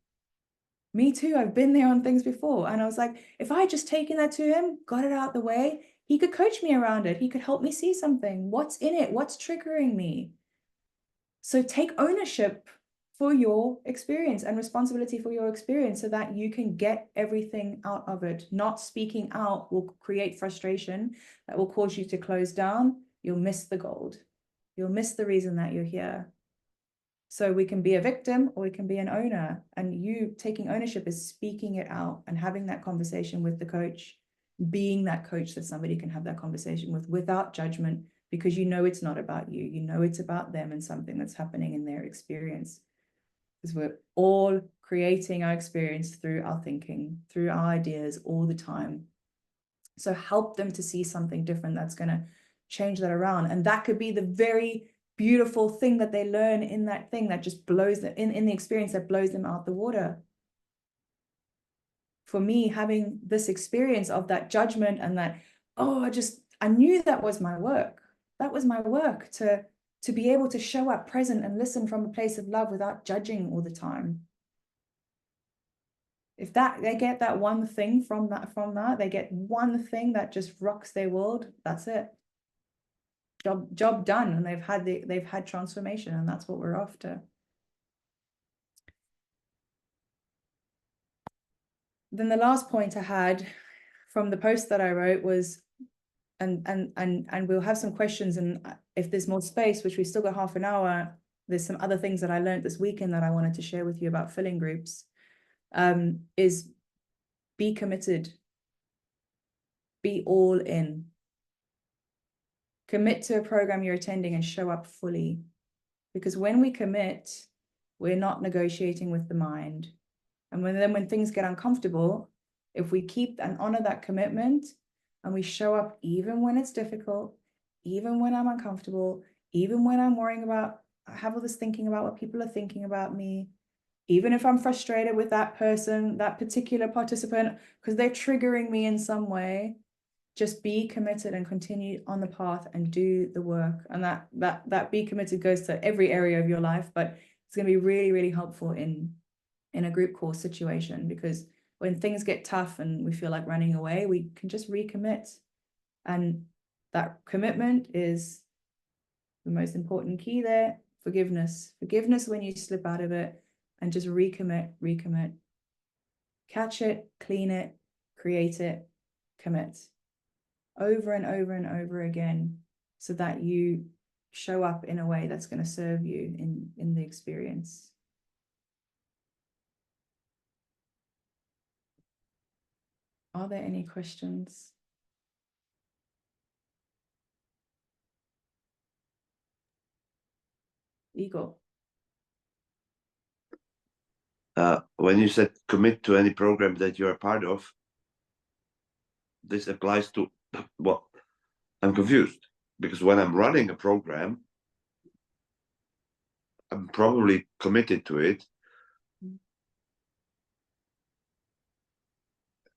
Me too, I've been there on things before. And I was like, if I had just taken that to him, got it out the way, he could coach me around it. He could help me see something. What's in it? What's triggering me? So take ownership for your experience and responsibility for your experience so that you can get everything out of it. Not speaking out will create frustration that will cause you to close down. You'll miss the gold. You'll miss the reason that you're here. So we can be a victim or we can be an owner. And you taking ownership is speaking it out and having that conversation with the coach, being that coach that somebody can have that conversation with without judgment, because you know it's not about you. You know it's about them and something that's happening in their experience. Because we're all creating our experience through our thinking, through our ideas all the time. So help them to see something different that's going to change that around. And that could be the very beautiful thing that they learn in that thing that just blows them in the experience that blows them out the water. For me, having this experience of that judgment and that, I knew that was my work. That was my work to be able to show up present and listen from a place of love without judging all the time. If they get that one thing from that, they get one thing that just rocks their world, that's it. Job done, and they've had transformation, and that's what we're after. Then the last point I had from the post that I wrote was, and we'll have some questions, and if there's more space, which we still got half an hour, there's some other things that I learned this weekend that I wanted to share with you about filling groups, is be committed, be all in. Commit to a program you're attending and show up fully. Because when we commit, we're not negotiating with the mind. And when things get uncomfortable, if we keep and honor that commitment and we show up even when it's difficult, even when I'm uncomfortable, even when I'm worrying about, I have all this thinking about what people are thinking about me, even if I'm frustrated with that person, that particular participant, because they're triggering me in some way, just be committed and continue on the path and do the work. And that be committed goes to every area of your life, but it's going to be really, really helpful in a group course situation, because when things get tough and we feel like running away, we can just recommit. And that commitment is the most important key there. Forgiveness when you slip out of it, and just recommit. Catch it, clean it, create it, commit over and over and over again, so that you show up in a way that's going to serve you in the experience. Are there any questions? Igor. When you said commit to any program that you're a part of, this applies to, well, I'm confused, because when I'm running a program, I'm probably committed to it.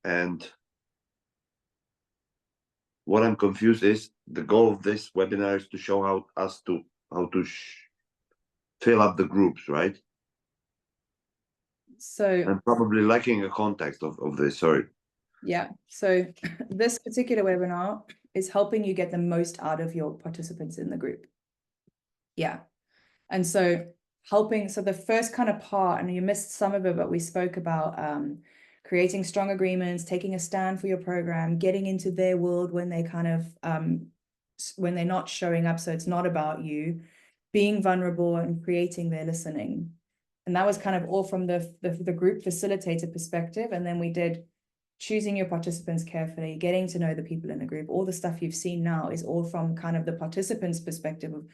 And what I'm confused is, the goal of this webinar is to show how to fill up the groups, right? So I'm probably lacking a context of this, sorry. yeah, so this particular webinar is helping you get the most out of your participants in the group. Yeah, and so so the first kind of part, and you missed some of it, but we spoke about creating strong agreements, taking a stand for your program, getting into their world when they kind of when they're not showing up, so it's not about you, being vulnerable and creating their listening. And that was kind of all from the group facilitator perspective. And then we did choosing your participants carefully, getting to know the people in the group. All the stuff you've seen now is all from kind of the participants' perspective of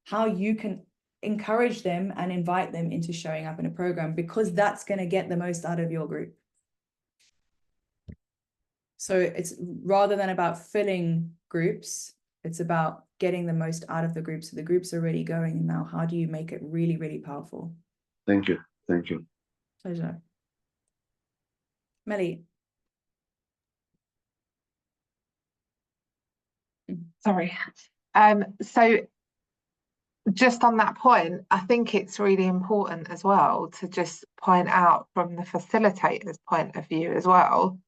how you can encourage them and invite them into showing up in a program, because that's going to get the most out of your group. So it's rather than about filling groups, it's about getting the most out of the group. So the group's already going, and now how do you make it really, really powerful? Thank you. Thank you. Pleasure. Melly. Sorry. So just on that point, I think it's really important as well to just point out from the facilitator's point of view as well,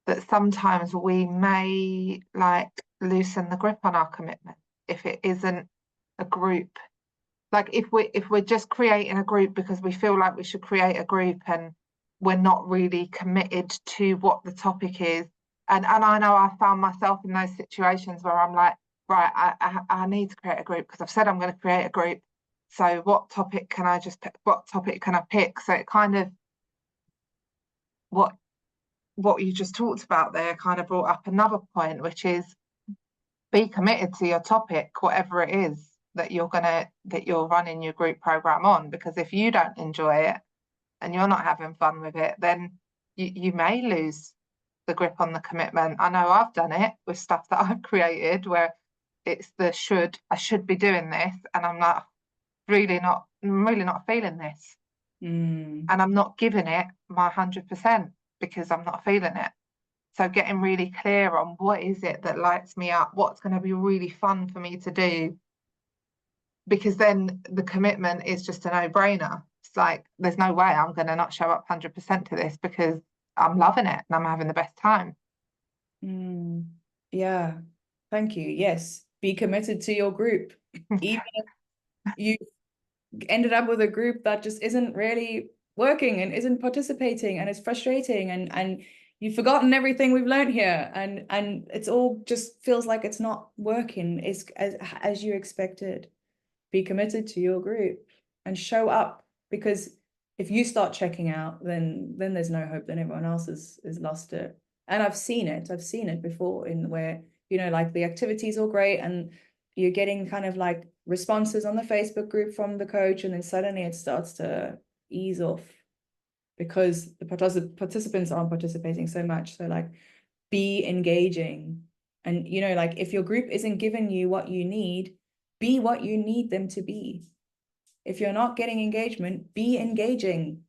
that sometimes we may like loosen the grip on our commitment if it isn't a group. Like if we're just creating a group because we feel like we should create a group and we're not really committed to what the topic is. And I know I found myself in those situations where I'm like, right, I need to create a group because I've said I'm going to create a group. So what topic can I just pick? What topic can I pick? So it kind of, what you just talked about there kind of brought up another point, which is be committed to your topic, whatever it is that you're running your group program on. Because if you don't enjoy it and you're not having fun with it, then you may lose the grip on the commitment. I know I've done it with stuff that I've created where it's I should be doing this, and I'm not really not feeling this. And I'm not giving it my 100% because I'm not feeling it. So getting really clear on what is it that lights me up, what's going to be really fun for me to do, because then the commitment is just a no-brainer. It's like, there's no way I'm going to not show up 100% to this because I'm loving it and I'm having the best time. Yeah, thank you. Yes, be committed to your group. Even if you ended up with a group that just isn't really working and isn't participating and is frustrating, and you've forgotten everything we've learned here, and it's all just feels like it's not working as you expected. Be committed to your group and show up, because if you start checking out, then there's no hope, then everyone else is lost it. And I've seen it before, in where, you know, like the activity's all great and you're getting kind of like responses on the Facebook group from the coach, and then suddenly it starts to ease off because the participants aren't participating so much. So like, be engaging. And, you know, like if your group isn't giving you what you need, be what you need them to be. If you're not getting engagement, be engaging.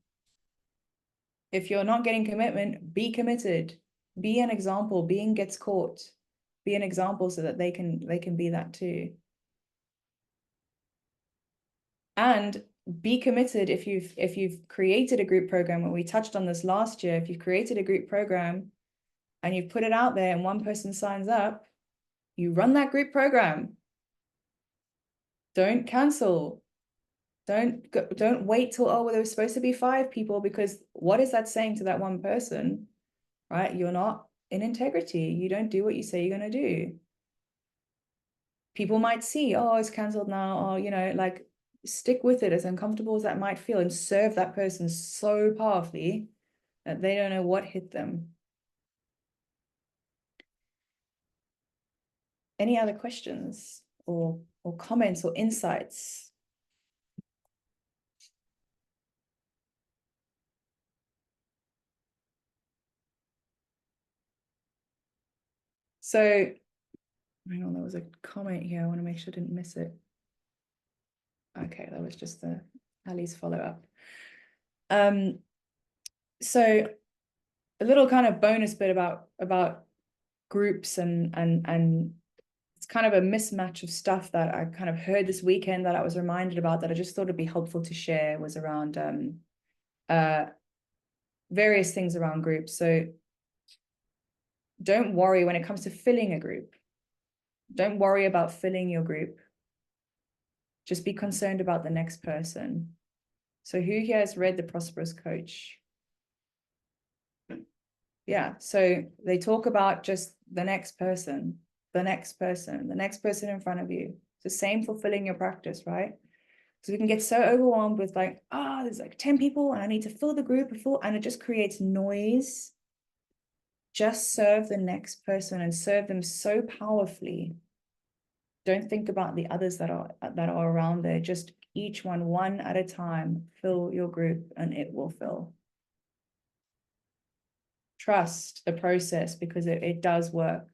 If you're not getting commitment, be committed. Be an example. Being gets caught. Be an example so that they can be that too. And be committed if you've created a group program, and we touched on this last year. If you've created a group program and you've put it out there and one person signs up, you run that group program. Don't cancel. Don't wait till, oh, well, there was supposed to be 5 people, because what is that saying to that one person, right? You're not in integrity. You don't do what you say you're going to do. People might see, oh, it's cancelled now, or, you know, like, stick with it, as uncomfortable as that might feel, and serve that person so powerfully that they don't know what hit them. Any other questions or comments or insights? So, hang on, there was a comment here. I want to make sure I didn't miss it. Okay, that was just the Ali's follow-up. So a little kind of bonus bit about groups and it's kind of a mismatch of stuff that I kind of heard this weekend that I was reminded about, that I just thought it'd be helpful to share, was around various things around groups. So don't worry when it comes to filling a group. Don't worry about filling your group. Just be concerned about the next person. So who here has read The Prosperous Coach? Yeah, so they talk about just the next person, the next person, the next person in front of you. It's the same for filling your practice, right? So we can get so overwhelmed with like, there's like 10 people and I need to fill the group, and it just creates noise. Just serve the next person and serve them so powerfully. Don't think about the others that are around there. Just each one at a time, fill your group and it will fill. Trust the process, because it does work.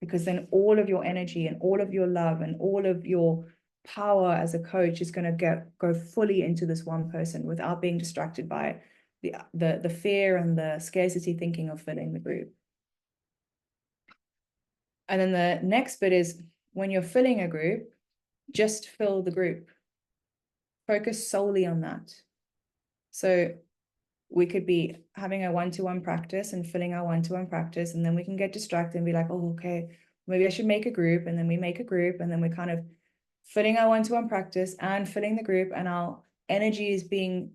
Because then all of your energy and all of your love and all of your power as a coach is going to go fully into this one person without being distracted by the fear and the scarcity thinking of filling the group. And then the next bit is, when you're filling a group, just fill the group. Focus solely on that. So we could be having a one-to-one practice and filling our one-to-one practice, and then we can get distracted and be like, oh, okay, maybe I should make a group. And then we make a group, and then we're kind of filling our one-to-one practice and filling the group, and our energy is being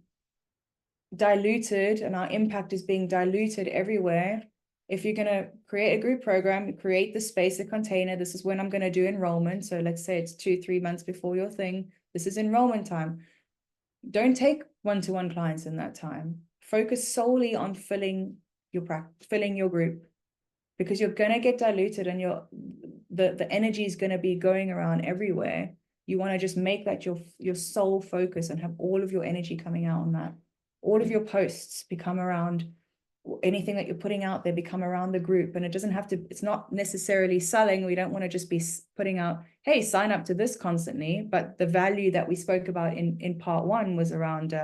diluted and our impact is being diluted everywhere. If you're going to create a group program, create the space, the container. This is when I'm going to do enrollment. So let's say it's 2-3 months before your thing. This is enrollment time. Don't take one-to-one clients in that time. Focus solely on filling your group, because you're going to get diluted and the energy is going to be going around everywhere. You want to just make that your sole focus and have all of your energy coming out on that. All of your posts become around, anything that you're putting out there become around the group. And it doesn't have to, it's not necessarily selling. We don't want to just be putting out, hey, sign up to this constantly. But the value that we spoke about in part 1 was around,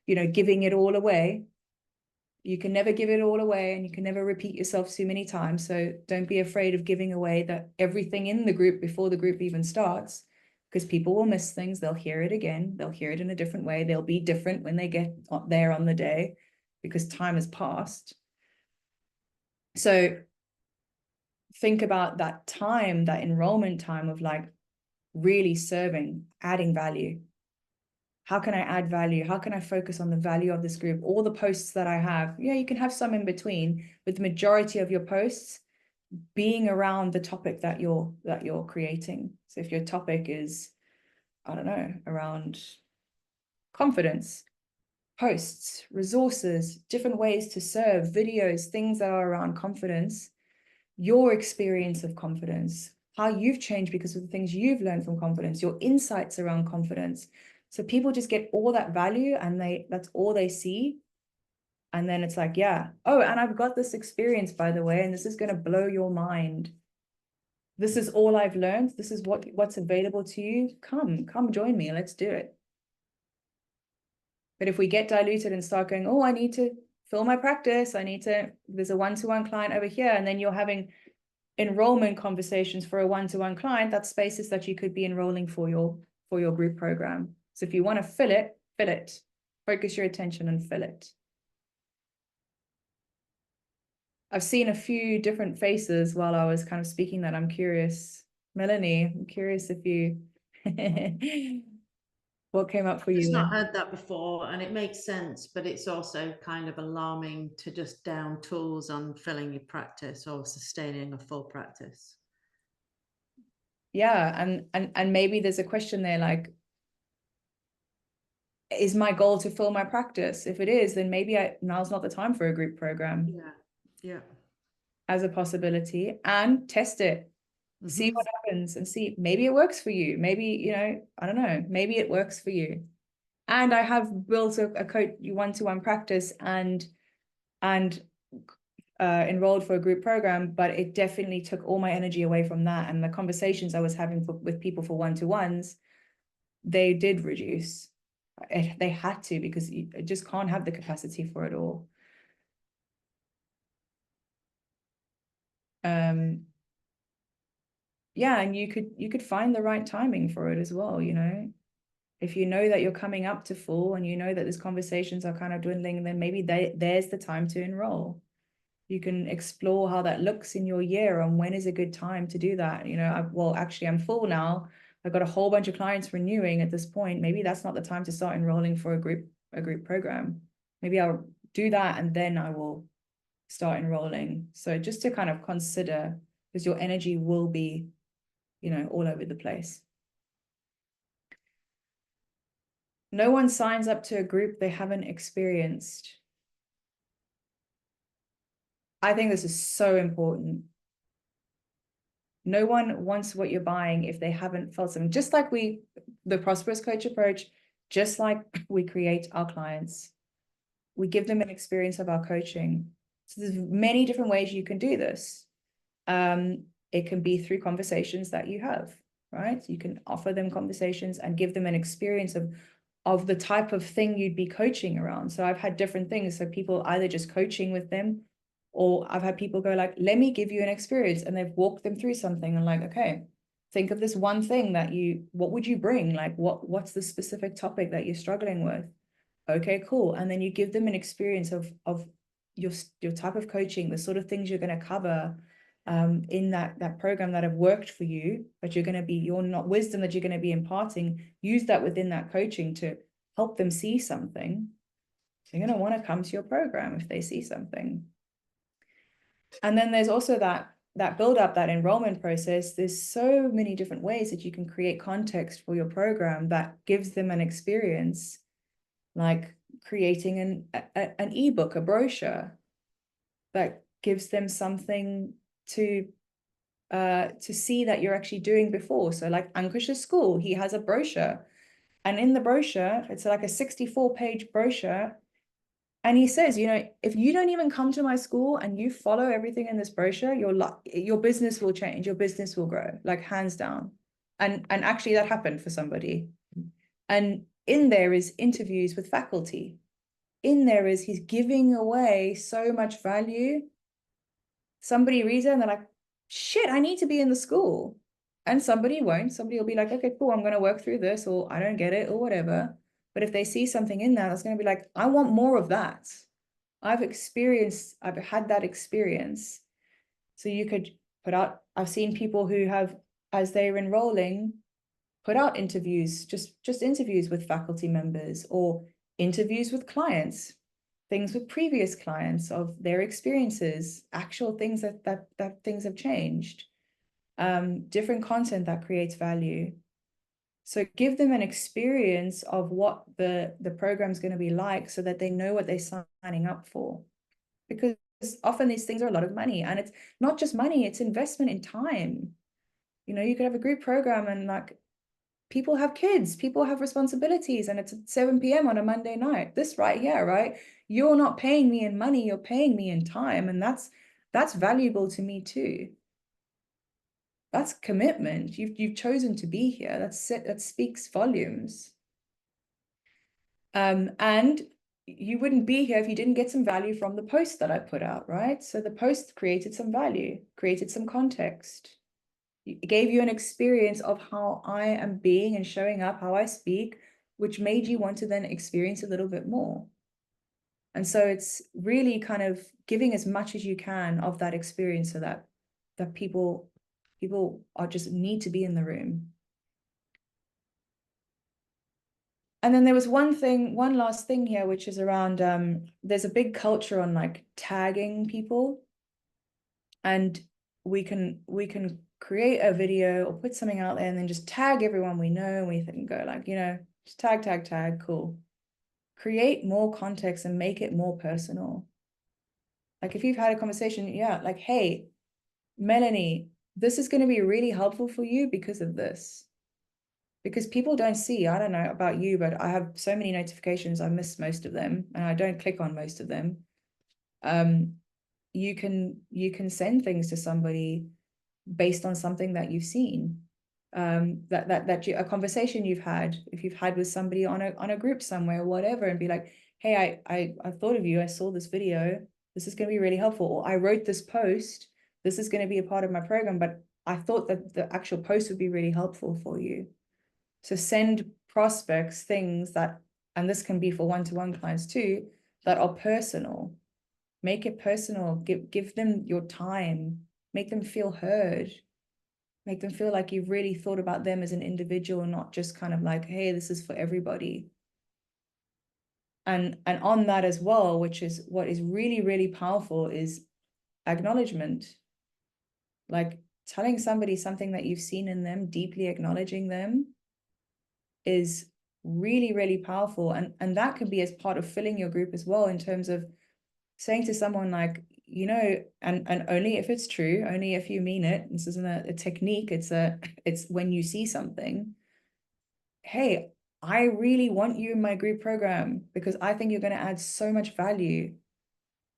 giving it all away. You can never give it all away, and you can never repeat yourself too many times. So don't be afraid of giving away everything in the group before the group even starts, because people will miss things. They'll hear it again. They'll hear it in a different way. They'll be different when they get there on the day, because time has passed. So think about that time, that enrollment time of like really serving, adding value. How can I add value? How can I focus on the value of this group? All the posts that I have, you can have some in between, but the majority of your posts being around the topic that you're creating. So if your topic is, I don't know, around confidence, posts, resources, different ways to serve, videos, things that are around confidence, your experience of confidence, how you've changed because of the things you've learned from confidence, your insights around confidence. So people just get all that value, and that's all they see. And then it's like, and I've got this experience, by the way, and this is going to blow your mind. This is all I've learned. This is what's available to you. Come join me. Let's do it. But if we get diluted and start going, oh, I need to fill my practice, there's a one-to-one client over here, and then you're having enrollment conversations for a one-to-one client, that's spaces that you could be enrolling for your group program. So if you want to fill it, focus your attention and fill it. I've seen a few different faces while I was kind of speaking that I'm curious. Melanie, I'm curious if you, what came up for you? I've not then? heard that before, and it makes sense, but it's also kind of alarming to just down tools on filling your practice or sustaining a full practice. Yeah, and maybe there's a question there like, is my goal to fill my practice? If it is, then maybe now's not the time for a group program. Yeah. As a possibility, and test it. See what happens and see, maybe it works for you. Maybe, you know, I don't know, maybe it works for you. And I have built a coach one-to-one practice and enrolled for a group program, but it definitely took all my energy away from that. And the conversations I was having with people for one-to-ones, they did reduce. They had to, because you just can't have the capacity for it all. Yeah, and you could find the right timing for it as well, you know. If you know that you're coming up to full and you know that these conversations are kind of dwindling, then maybe there's the time to enroll. You can explore how that looks in your year and when is a good time to do that. You know, well, actually, I'm full now. I've got a whole bunch of clients renewing at this point. Maybe that's not the time to start enrolling for a group program. Maybe I'll do that and then I will start enrolling. So just to kind of consider, because your energy will be, you know, all over the place. No one signs up to a group they haven't experienced. I think this is so important. No one wants what you're buying if they haven't felt something. Just like the prosperous coach approach, just like we create our clients, we give them an experience of our coaching. So there's many different ways you can do this. It can be through conversations that you have, right? You can offer them conversations and give them an experience of the type of thing you'd be coaching around. So I've had different things. So people either just coaching with them, or I've had people go like, let me give you an experience, and they've walked them through something and like, okay, think of this one thing that what would you bring? Like what's the specific topic that you're struggling with? Okay, cool. And then you give them an experience of your type of coaching, the sort of things you're going to cover in that program that have worked for you, but your wisdom that you're going to be imparting, use that within that coaching to help them see something. So you're going to want to come to your program if they see something. And then there's also that build up, that enrollment process. There's so many different ways that you can create context for your program that gives them an experience, like creating an ebook, a brochure that gives them something to see that you're actually doing before. So like Ankush's school, he has a brochure, and in the brochure, it's like a 64-page brochure. And he says, you know, if you don't even come to my school and you follow everything in this brochure, your business will change, your business will grow, like hands down. And actually that happened for somebody. And in there is interviews with faculty. In there is he's giving away so much value. Somebody reads it and they're like, shit, I need to be in the school. And somebody won't. Somebody will be like, okay, cool, I'm going to work through this, or I don't get it, or whatever. But if they see something in that, that's going to be like, I want more of that. I've had that experience. So you could put out, I've seen people who have, as they're enrolling, put out interviews, just interviews with faculty members, or interviews with clients, things with previous clients of their experiences, actual things that things have changed, different content that creates value. So give them an experience of what the program's going to be like, so that they know what they're signing up for. Because often these things are a lot of money, and it's not just money, it's investment in time. You know, you could have a group program and like people have kids, people have responsibilities, and it's at 7 p.m. on a Monday night. This right here, right? You're not paying me in money, you're paying me in time. And that's valuable to me too. That's commitment. You've chosen to be here. That's it. That speaks volumes. And you wouldn't be here if you didn't get some value from the post that I put out, right? So the post created some value, created some context. It gave you an experience of how I am being and showing up, how I speak, which made you want to then experience a little bit more. And so it's really kind of giving as much as you can of that experience so that people are just need to be in the room. And then there was one last thing here, which is around, there's a big culture on like tagging people. And we can create a video or put something out there and then just tag everyone we know, and we can go like, you know, just tag, cool. Create more context and make it more personal. Like if you've had a conversation, yeah, like, hey, Melanie, this is going to be really helpful for you because of this. Because people don't see, I don't know about you, but I have so many notifications, I miss most of them, and I don't click on most of them. You can send things to somebody based on something that you've seen, a conversation you've had, if you've had with somebody on a group somewhere, whatever, and be like, hey, I thought of you, I saw this video, this is going to be really helpful, or I wrote this post, this is going to be a part of my program, but I thought that the actual post would be really helpful for you. So send prospects things that, and this can be for one-to-one clients too, that are personal. Make it personal, give them your time, make them feel heard, make them feel like you've really thought about them as an individual, not just kind of like, hey, this is for everybody. And on that as well, which is what is really, really powerful, is acknowledgement. Like telling somebody something that you've seen in them, deeply acknowledging them, is really, really powerful. And that can be as part of filling your group as well, in terms of saying to someone like, you know, and only if it's true, only if you mean it, this isn't a technique, it's when you see something, hey, I really want you in my group program because I think you're going to add so much value.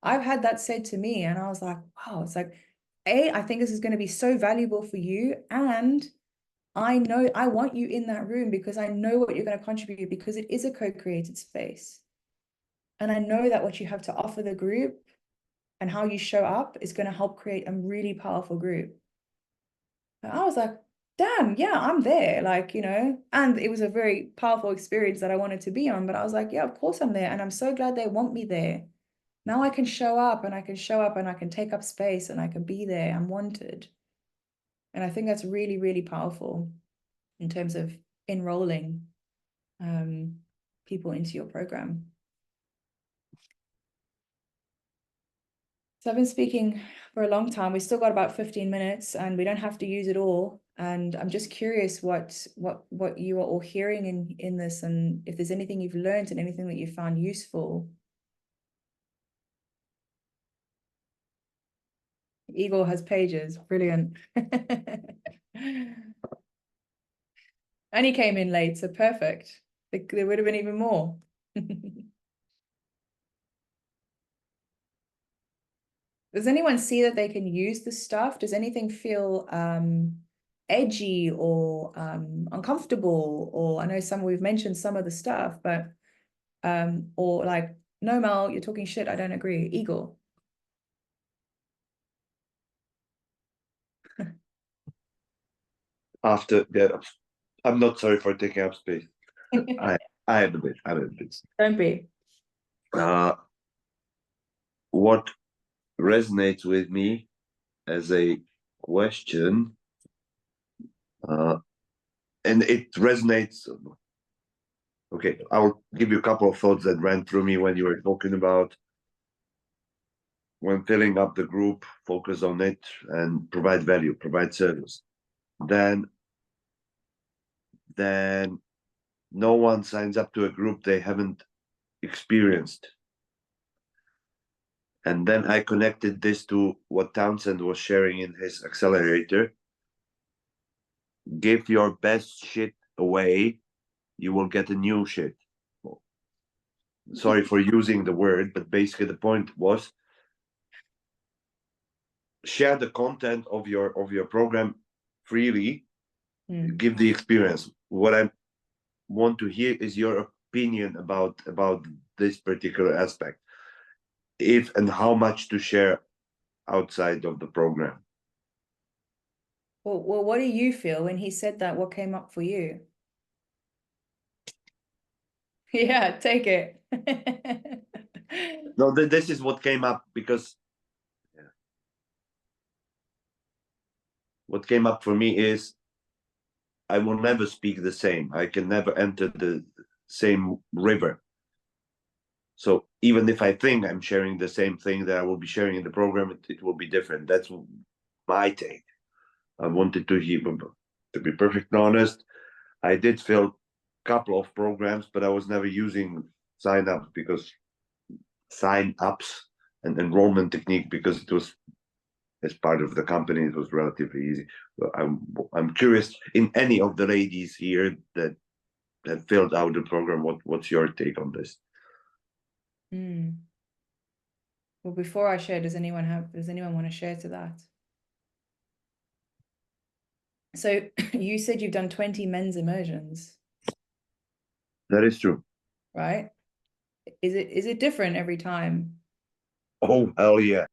I've had that said to me and I was like, wow, it's like, I think this is going to be so valuable for you, and I know I want you in that room because I know what you're going to contribute, because it is a co-created space. And I know that what you have to offer the group and how you show up is going to help create a really powerful group. And I was like, damn, yeah, I'm there. Like, you know, and it was a very powerful experience that I wanted to be on, but I was like, yeah, of course I'm there. And I'm so glad they want me there. Now I can show up and I can show up and I can take up space and I can be there. I'm wanted. And I think that's really, really powerful in terms of enrolling people into your program. So I've been speaking for a long time. We still got about 15 minutes and we don't have to use it all. And I'm just curious what you are all hearing in this, and if there's anything you've learned and anything that you found useful. Igor has pages, brilliant. And he came in late, so perfect. There would have been even more. Does anyone see that they can use this stuff? Does anything feel edgy or uncomfortable? Or I know we've mentioned some of the stuff, but or like, no, Mel, you're talking shit, I don't agree. Igor. After that, I'm not sorry for taking up space. I am a bit. Don't be. What resonates with me as a question, and it resonates. Okay, I'll give you a couple of thoughts that ran through me when you were talking about when filling up the group, focus on it and provide value, provide service. Then no one signs up to a group they haven't experienced. And then I connected this to what Townsend was sharing in his accelerator. Give your best shit away, you will get a new shit. Sorry for using the word, but basically the point was share the content of your program freely. Give the experience. What I want to hear is your opinion about this particular aspect, if and how much to share outside of the program. Well, what do you feel when he said that? What came up for you? Yeah, take it. No, this is what came up, because what came up for me is I will never speak the same. I can never enter the same river. So even if I think I'm sharing the same thing that I will be sharing in the program, it will be different. That's my take. I wanted to hear, to be perfectly honest, I did fill a couple of programs, but I was never using sign-ups and enrollment technique, because it was, as part of the company, it was relatively easy. So I'm curious, in any of the ladies here that filled out the program, what's your take on this? Well, before I share, does anyone want to share to that? So you said you've done 20 men's immersions. That is true. Right? Is it different every time? Oh, hell yeah.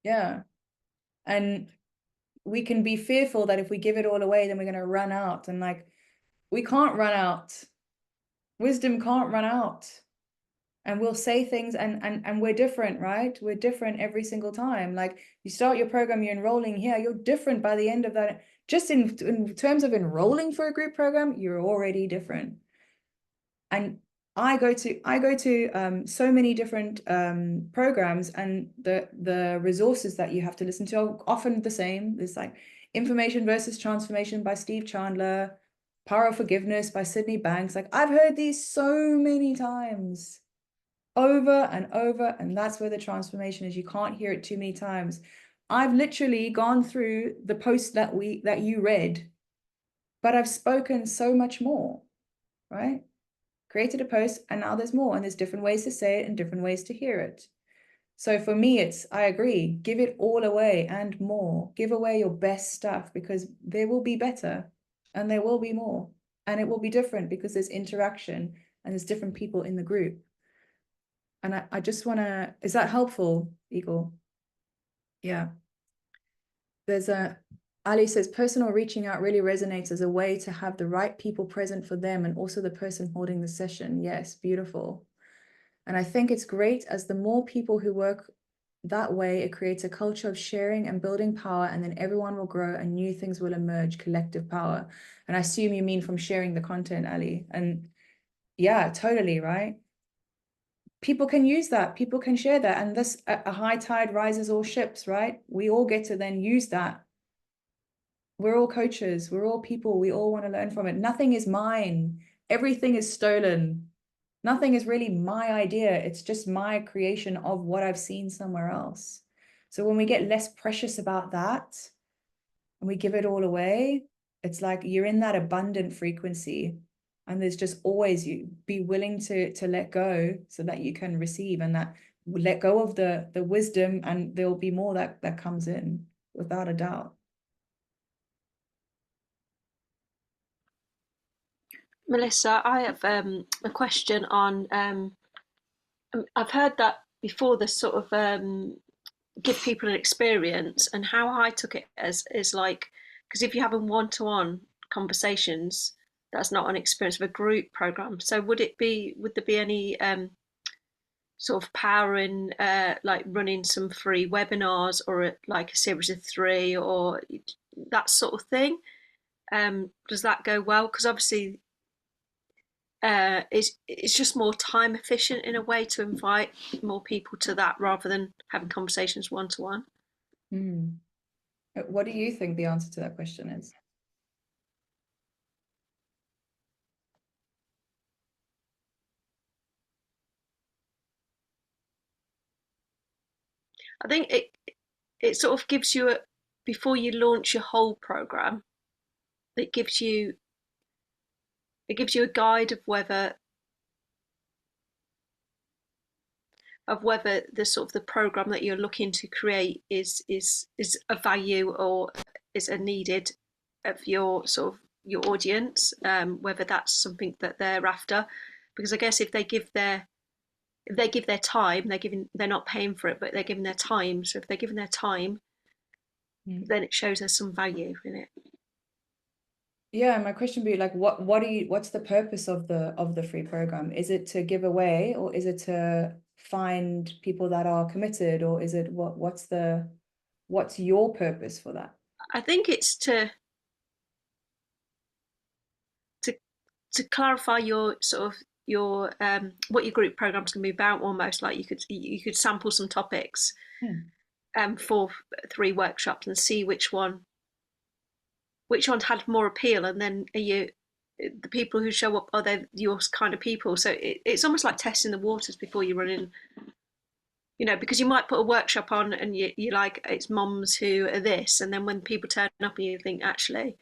Yeah. And we can be fearful that if we give it all away, then we're going to run out. And like, we can't run out. Wisdom can't run out. And we'll say things and we're different, right? We're different every single time. Like, you start your program, you're enrolling here, you're different by the end of that. Just in terms of enrolling for a group program, you're already different. And I go to so many different programs, and the resources that you have to listen to are often the same. There's like Information versus Transformation by Steve Chandler, Power of Forgiveness by Sydney Banks. Like, I've heard these so many times, over and over, and that's where the transformation is. You can't hear it too many times. I've literally gone through the post that you read, but I've spoken so much more, right? Created a post, and now there's more, and there's different ways to say it and different ways to hear it. So for me, I agree, give it all away and more. Give away your best stuff, because there will be better and there will be more, and it will be different because there's interaction and there's different people in the group. And I just want to, is that helpful, Igor? Yeah. Ali says, personal reaching out really resonates as a way to have the right people present for them and also the person holding the session. Yes, beautiful. And I think it's great, as the more people who work that way, it creates a culture of sharing and building power, and then everyone will grow and new things will emerge, collective power. And I assume you mean from sharing the content, Ali. And yeah, totally, right? People can use that, people can share that, and this, a high tide rises all ships, right? We all get to then use that. We're all coaches, we're all people, we all want to learn from it. Nothing is mine, everything is stolen. Nothing is really my idea, it's just my creation of what I've seen somewhere else. So when we get less precious about that and we give it all away, it's like you're in that abundant frequency. And there's just always, you be willing to let go so that you can receive, and that let go of the wisdom, and there will be more that comes in, without a doubt. Melissa, I have a question on, I've heard that before, the sort of give people an experience, and how I took it as is like, because if you're having one-to-one conversations, that's not an experience of a group program. So would there be any sort of power in like running some free webinars, or like a series of 3, or that sort of thing? Does that go well? Because obviously it's just more time efficient in a way to invite more people to that, rather than having conversations one-to-one. What do you think the answer to that question is? I think it sort of gives you before you launch your whole program, it gives you a guide of whether the sort of the program that you're looking to create is a value, or is a needed of your sort of your audience, whether that's something that they're after. because I guess if they give their time, they're not paying for it, but they're giving their time. So if they're giving their time, then it shows there's some value in it. Yeah, my question would be like, what's the purpose of the free program? Is it to give away, or is it to find people that are committed, or is it what's your purpose for that? I think it's to clarify your sort of your what your group program's going to be about. Almost like you could sample some topics for 3 workshops and see which one had more appeal, and then the people who show up, are they your kind of people? So it's almost like testing the waters before you run in, because you might put a workshop on and you like, it's mums who are this, and then when people turn up and you think, actually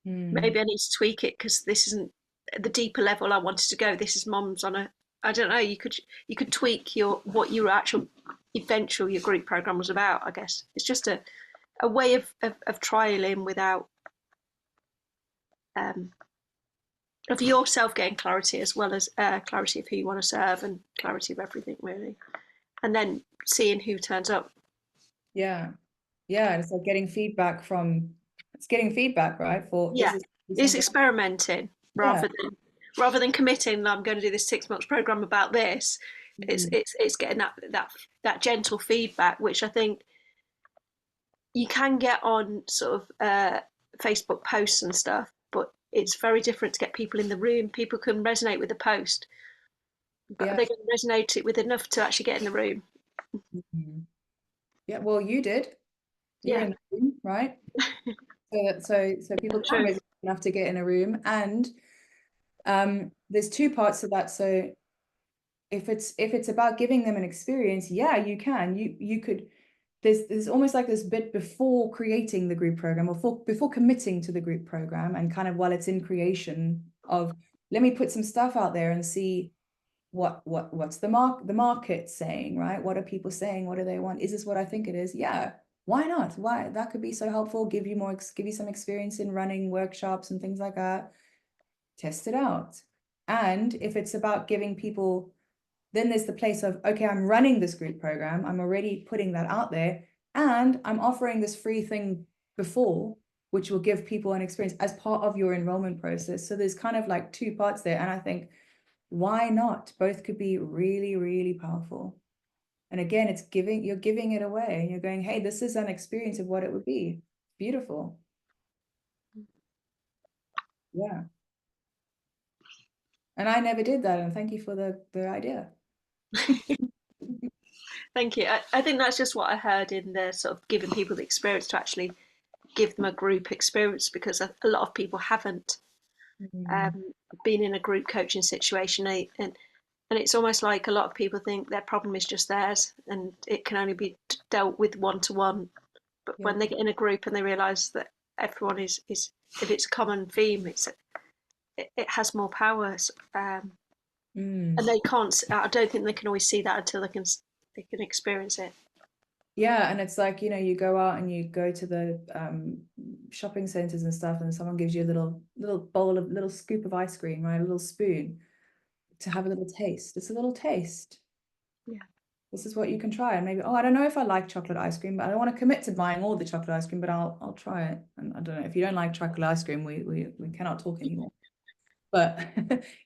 maybe I need to tweak it because this isn't the deeper level I wanted to go. This is mums on a, I don't know, you could tweak what your actual eventual your group program was about. I guess it's just a way of trialing without of yourself getting clarity, as well as clarity of who you want to serve and clarity of everything, really, and then seeing who turns up. Yeah, it's like getting feedback right? It's experimenting rather than committing. I'm going to do this 6 months program about this. It's getting that gentle feedback, which I think you can get on sort of Facebook posts and stuff, but it's very different to get people in the room. People can resonate with the post, but are they going to resonate it with enough to actually get in the room? Yeah, well, you did. You're in the room, right? so people can resonate enough to get in a room, and there's 2 parts to that. So if it's about giving them an experience, yeah, you can. You could. There's almost like this bit before creating the group program, or before committing to the group program, and kind of while it's in creation, of let me put some stuff out there and see what's the market saying, right? What are people saying? What do they want? Is this what I think it is? Yeah, why not? Why? That could be so helpful. Give you some experience in running workshops and things like that. Test it out. And if it's about giving people, then there's the place of, okay, I'm running this group program, I'm already putting that out there, and I'm offering this free thing before, which will give people an experience as part of your enrollment process. So there's kind of like 2 parts there, and I think, why not? Both could be really, really powerful. And again, you're giving it away, and you're going, hey, this is an experience of what it would be. Beautiful. Yeah. And I never did that, and thank you for the idea. Thank you. I think that's just what I heard in the sort of giving people the experience, to actually give them a group experience, because a lot of people haven't been in a group coaching situation, and it's almost like a lot of people think their problem is just theirs and it can only be dealt with one-to-one. But when they get in a group and they realise that everyone is if it's a common theme, it has more power. And they can't. I don't think they can always see that until they can experience it. Yeah, and it's like, you go out and you go to the shopping centers and stuff, and someone gives you a little scoop of ice cream, right? A little spoon to have a little taste. It's a little taste. Yeah. This is what you can try. And maybe, I don't know if I like chocolate ice cream, but I don't want to commit to buying all the chocolate ice cream, but I'll try it. And I don't know, if you don't like chocolate ice cream, we cannot talk anymore. But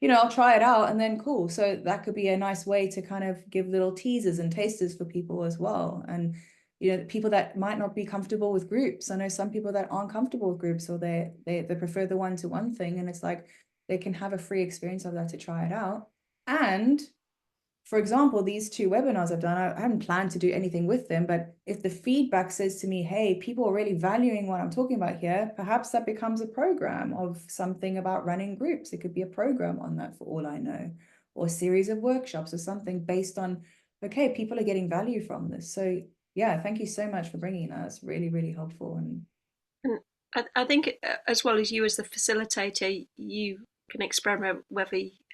I'll try it out, and then cool. So that could be a nice way to kind of give little teasers and tasters for people as well. And people that might not be comfortable with groups. I know some people that aren't comfortable with groups, or they prefer the one-to-one thing, and it's like they can have a free experience of that to try it out. And for example, these 2 webinars I've done, I haven't planned to do anything with them, but if the feedback says to me, hey, people are really valuing what I'm talking about here, perhaps that becomes a program of something about running groups. It could be a program on that, for all I know, or a series of workshops or something based on, okay, people are getting value from this. So yeah, thank you so much for bringing that. It's really, really helpful. And I think, as well as you as the facilitator, you can experiment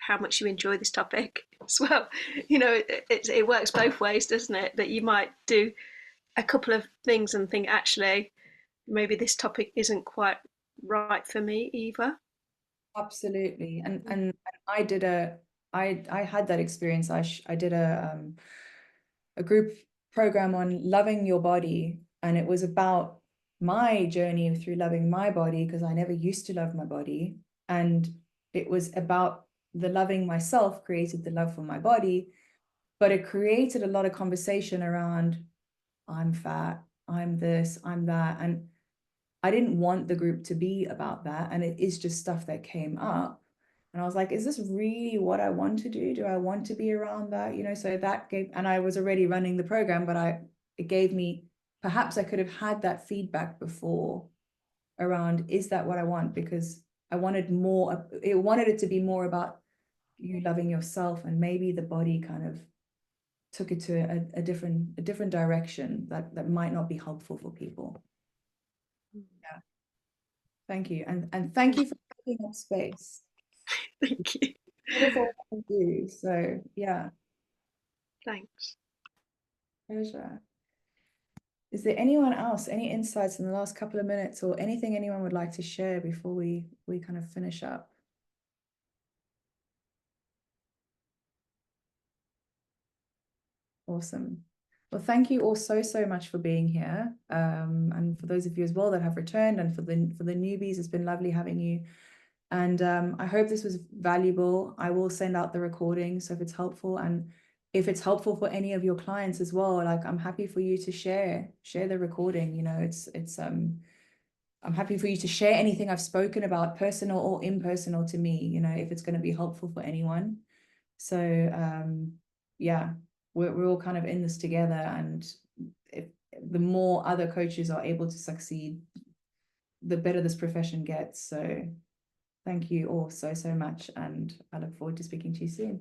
how much you enjoy this topic as well. It works both ways, doesn't it? That you might do a couple of things and think, actually, maybe this topic isn't quite right for me either. Absolutely. And I did a I had that experience. I did a group program on loving your body, and it was about my journey through loving my body, because I never used to love my body, and it was about the loving myself created the love for my body, but it created a lot of conversation around I'm fat, I'm this, I'm that, and I didn't want the group to be about that, and it is just stuff that came up. And I was like, is this really what I want to do? Do I want to be around that? So that gave, and I was already running the program, but it gave me, perhaps I could have had that feedback before around, is that what I want? Because I wanted more, it wanted it to be more about you loving yourself, and maybe the body kind of took it to a different direction that might not be helpful for people. Yeah. Thank you. And thank you for taking up space. Thank you. Beautiful to do. So yeah, Thanks. pleasure. Is there anyone else, any insights in the last couple of minutes, or anything anyone would like to share before we kind of finish up? Awesome. Well, thank you all so much for being here. And for those of you as well that have returned, and for the newbies, it's been lovely having you. And I hope this was valuable. I will send out the recording, so if it's helpful, and if it's helpful for any of your clients as well, like I'm happy for you to share the recording. I'm happy for you to share anything I've spoken about, personal or impersonal to me, if it's going to be helpful for anyone. So yeah, we're all kind of in this together, and if the more other coaches are able to succeed, the better this profession gets. So thank you all so much, and I look forward to speaking to you soon.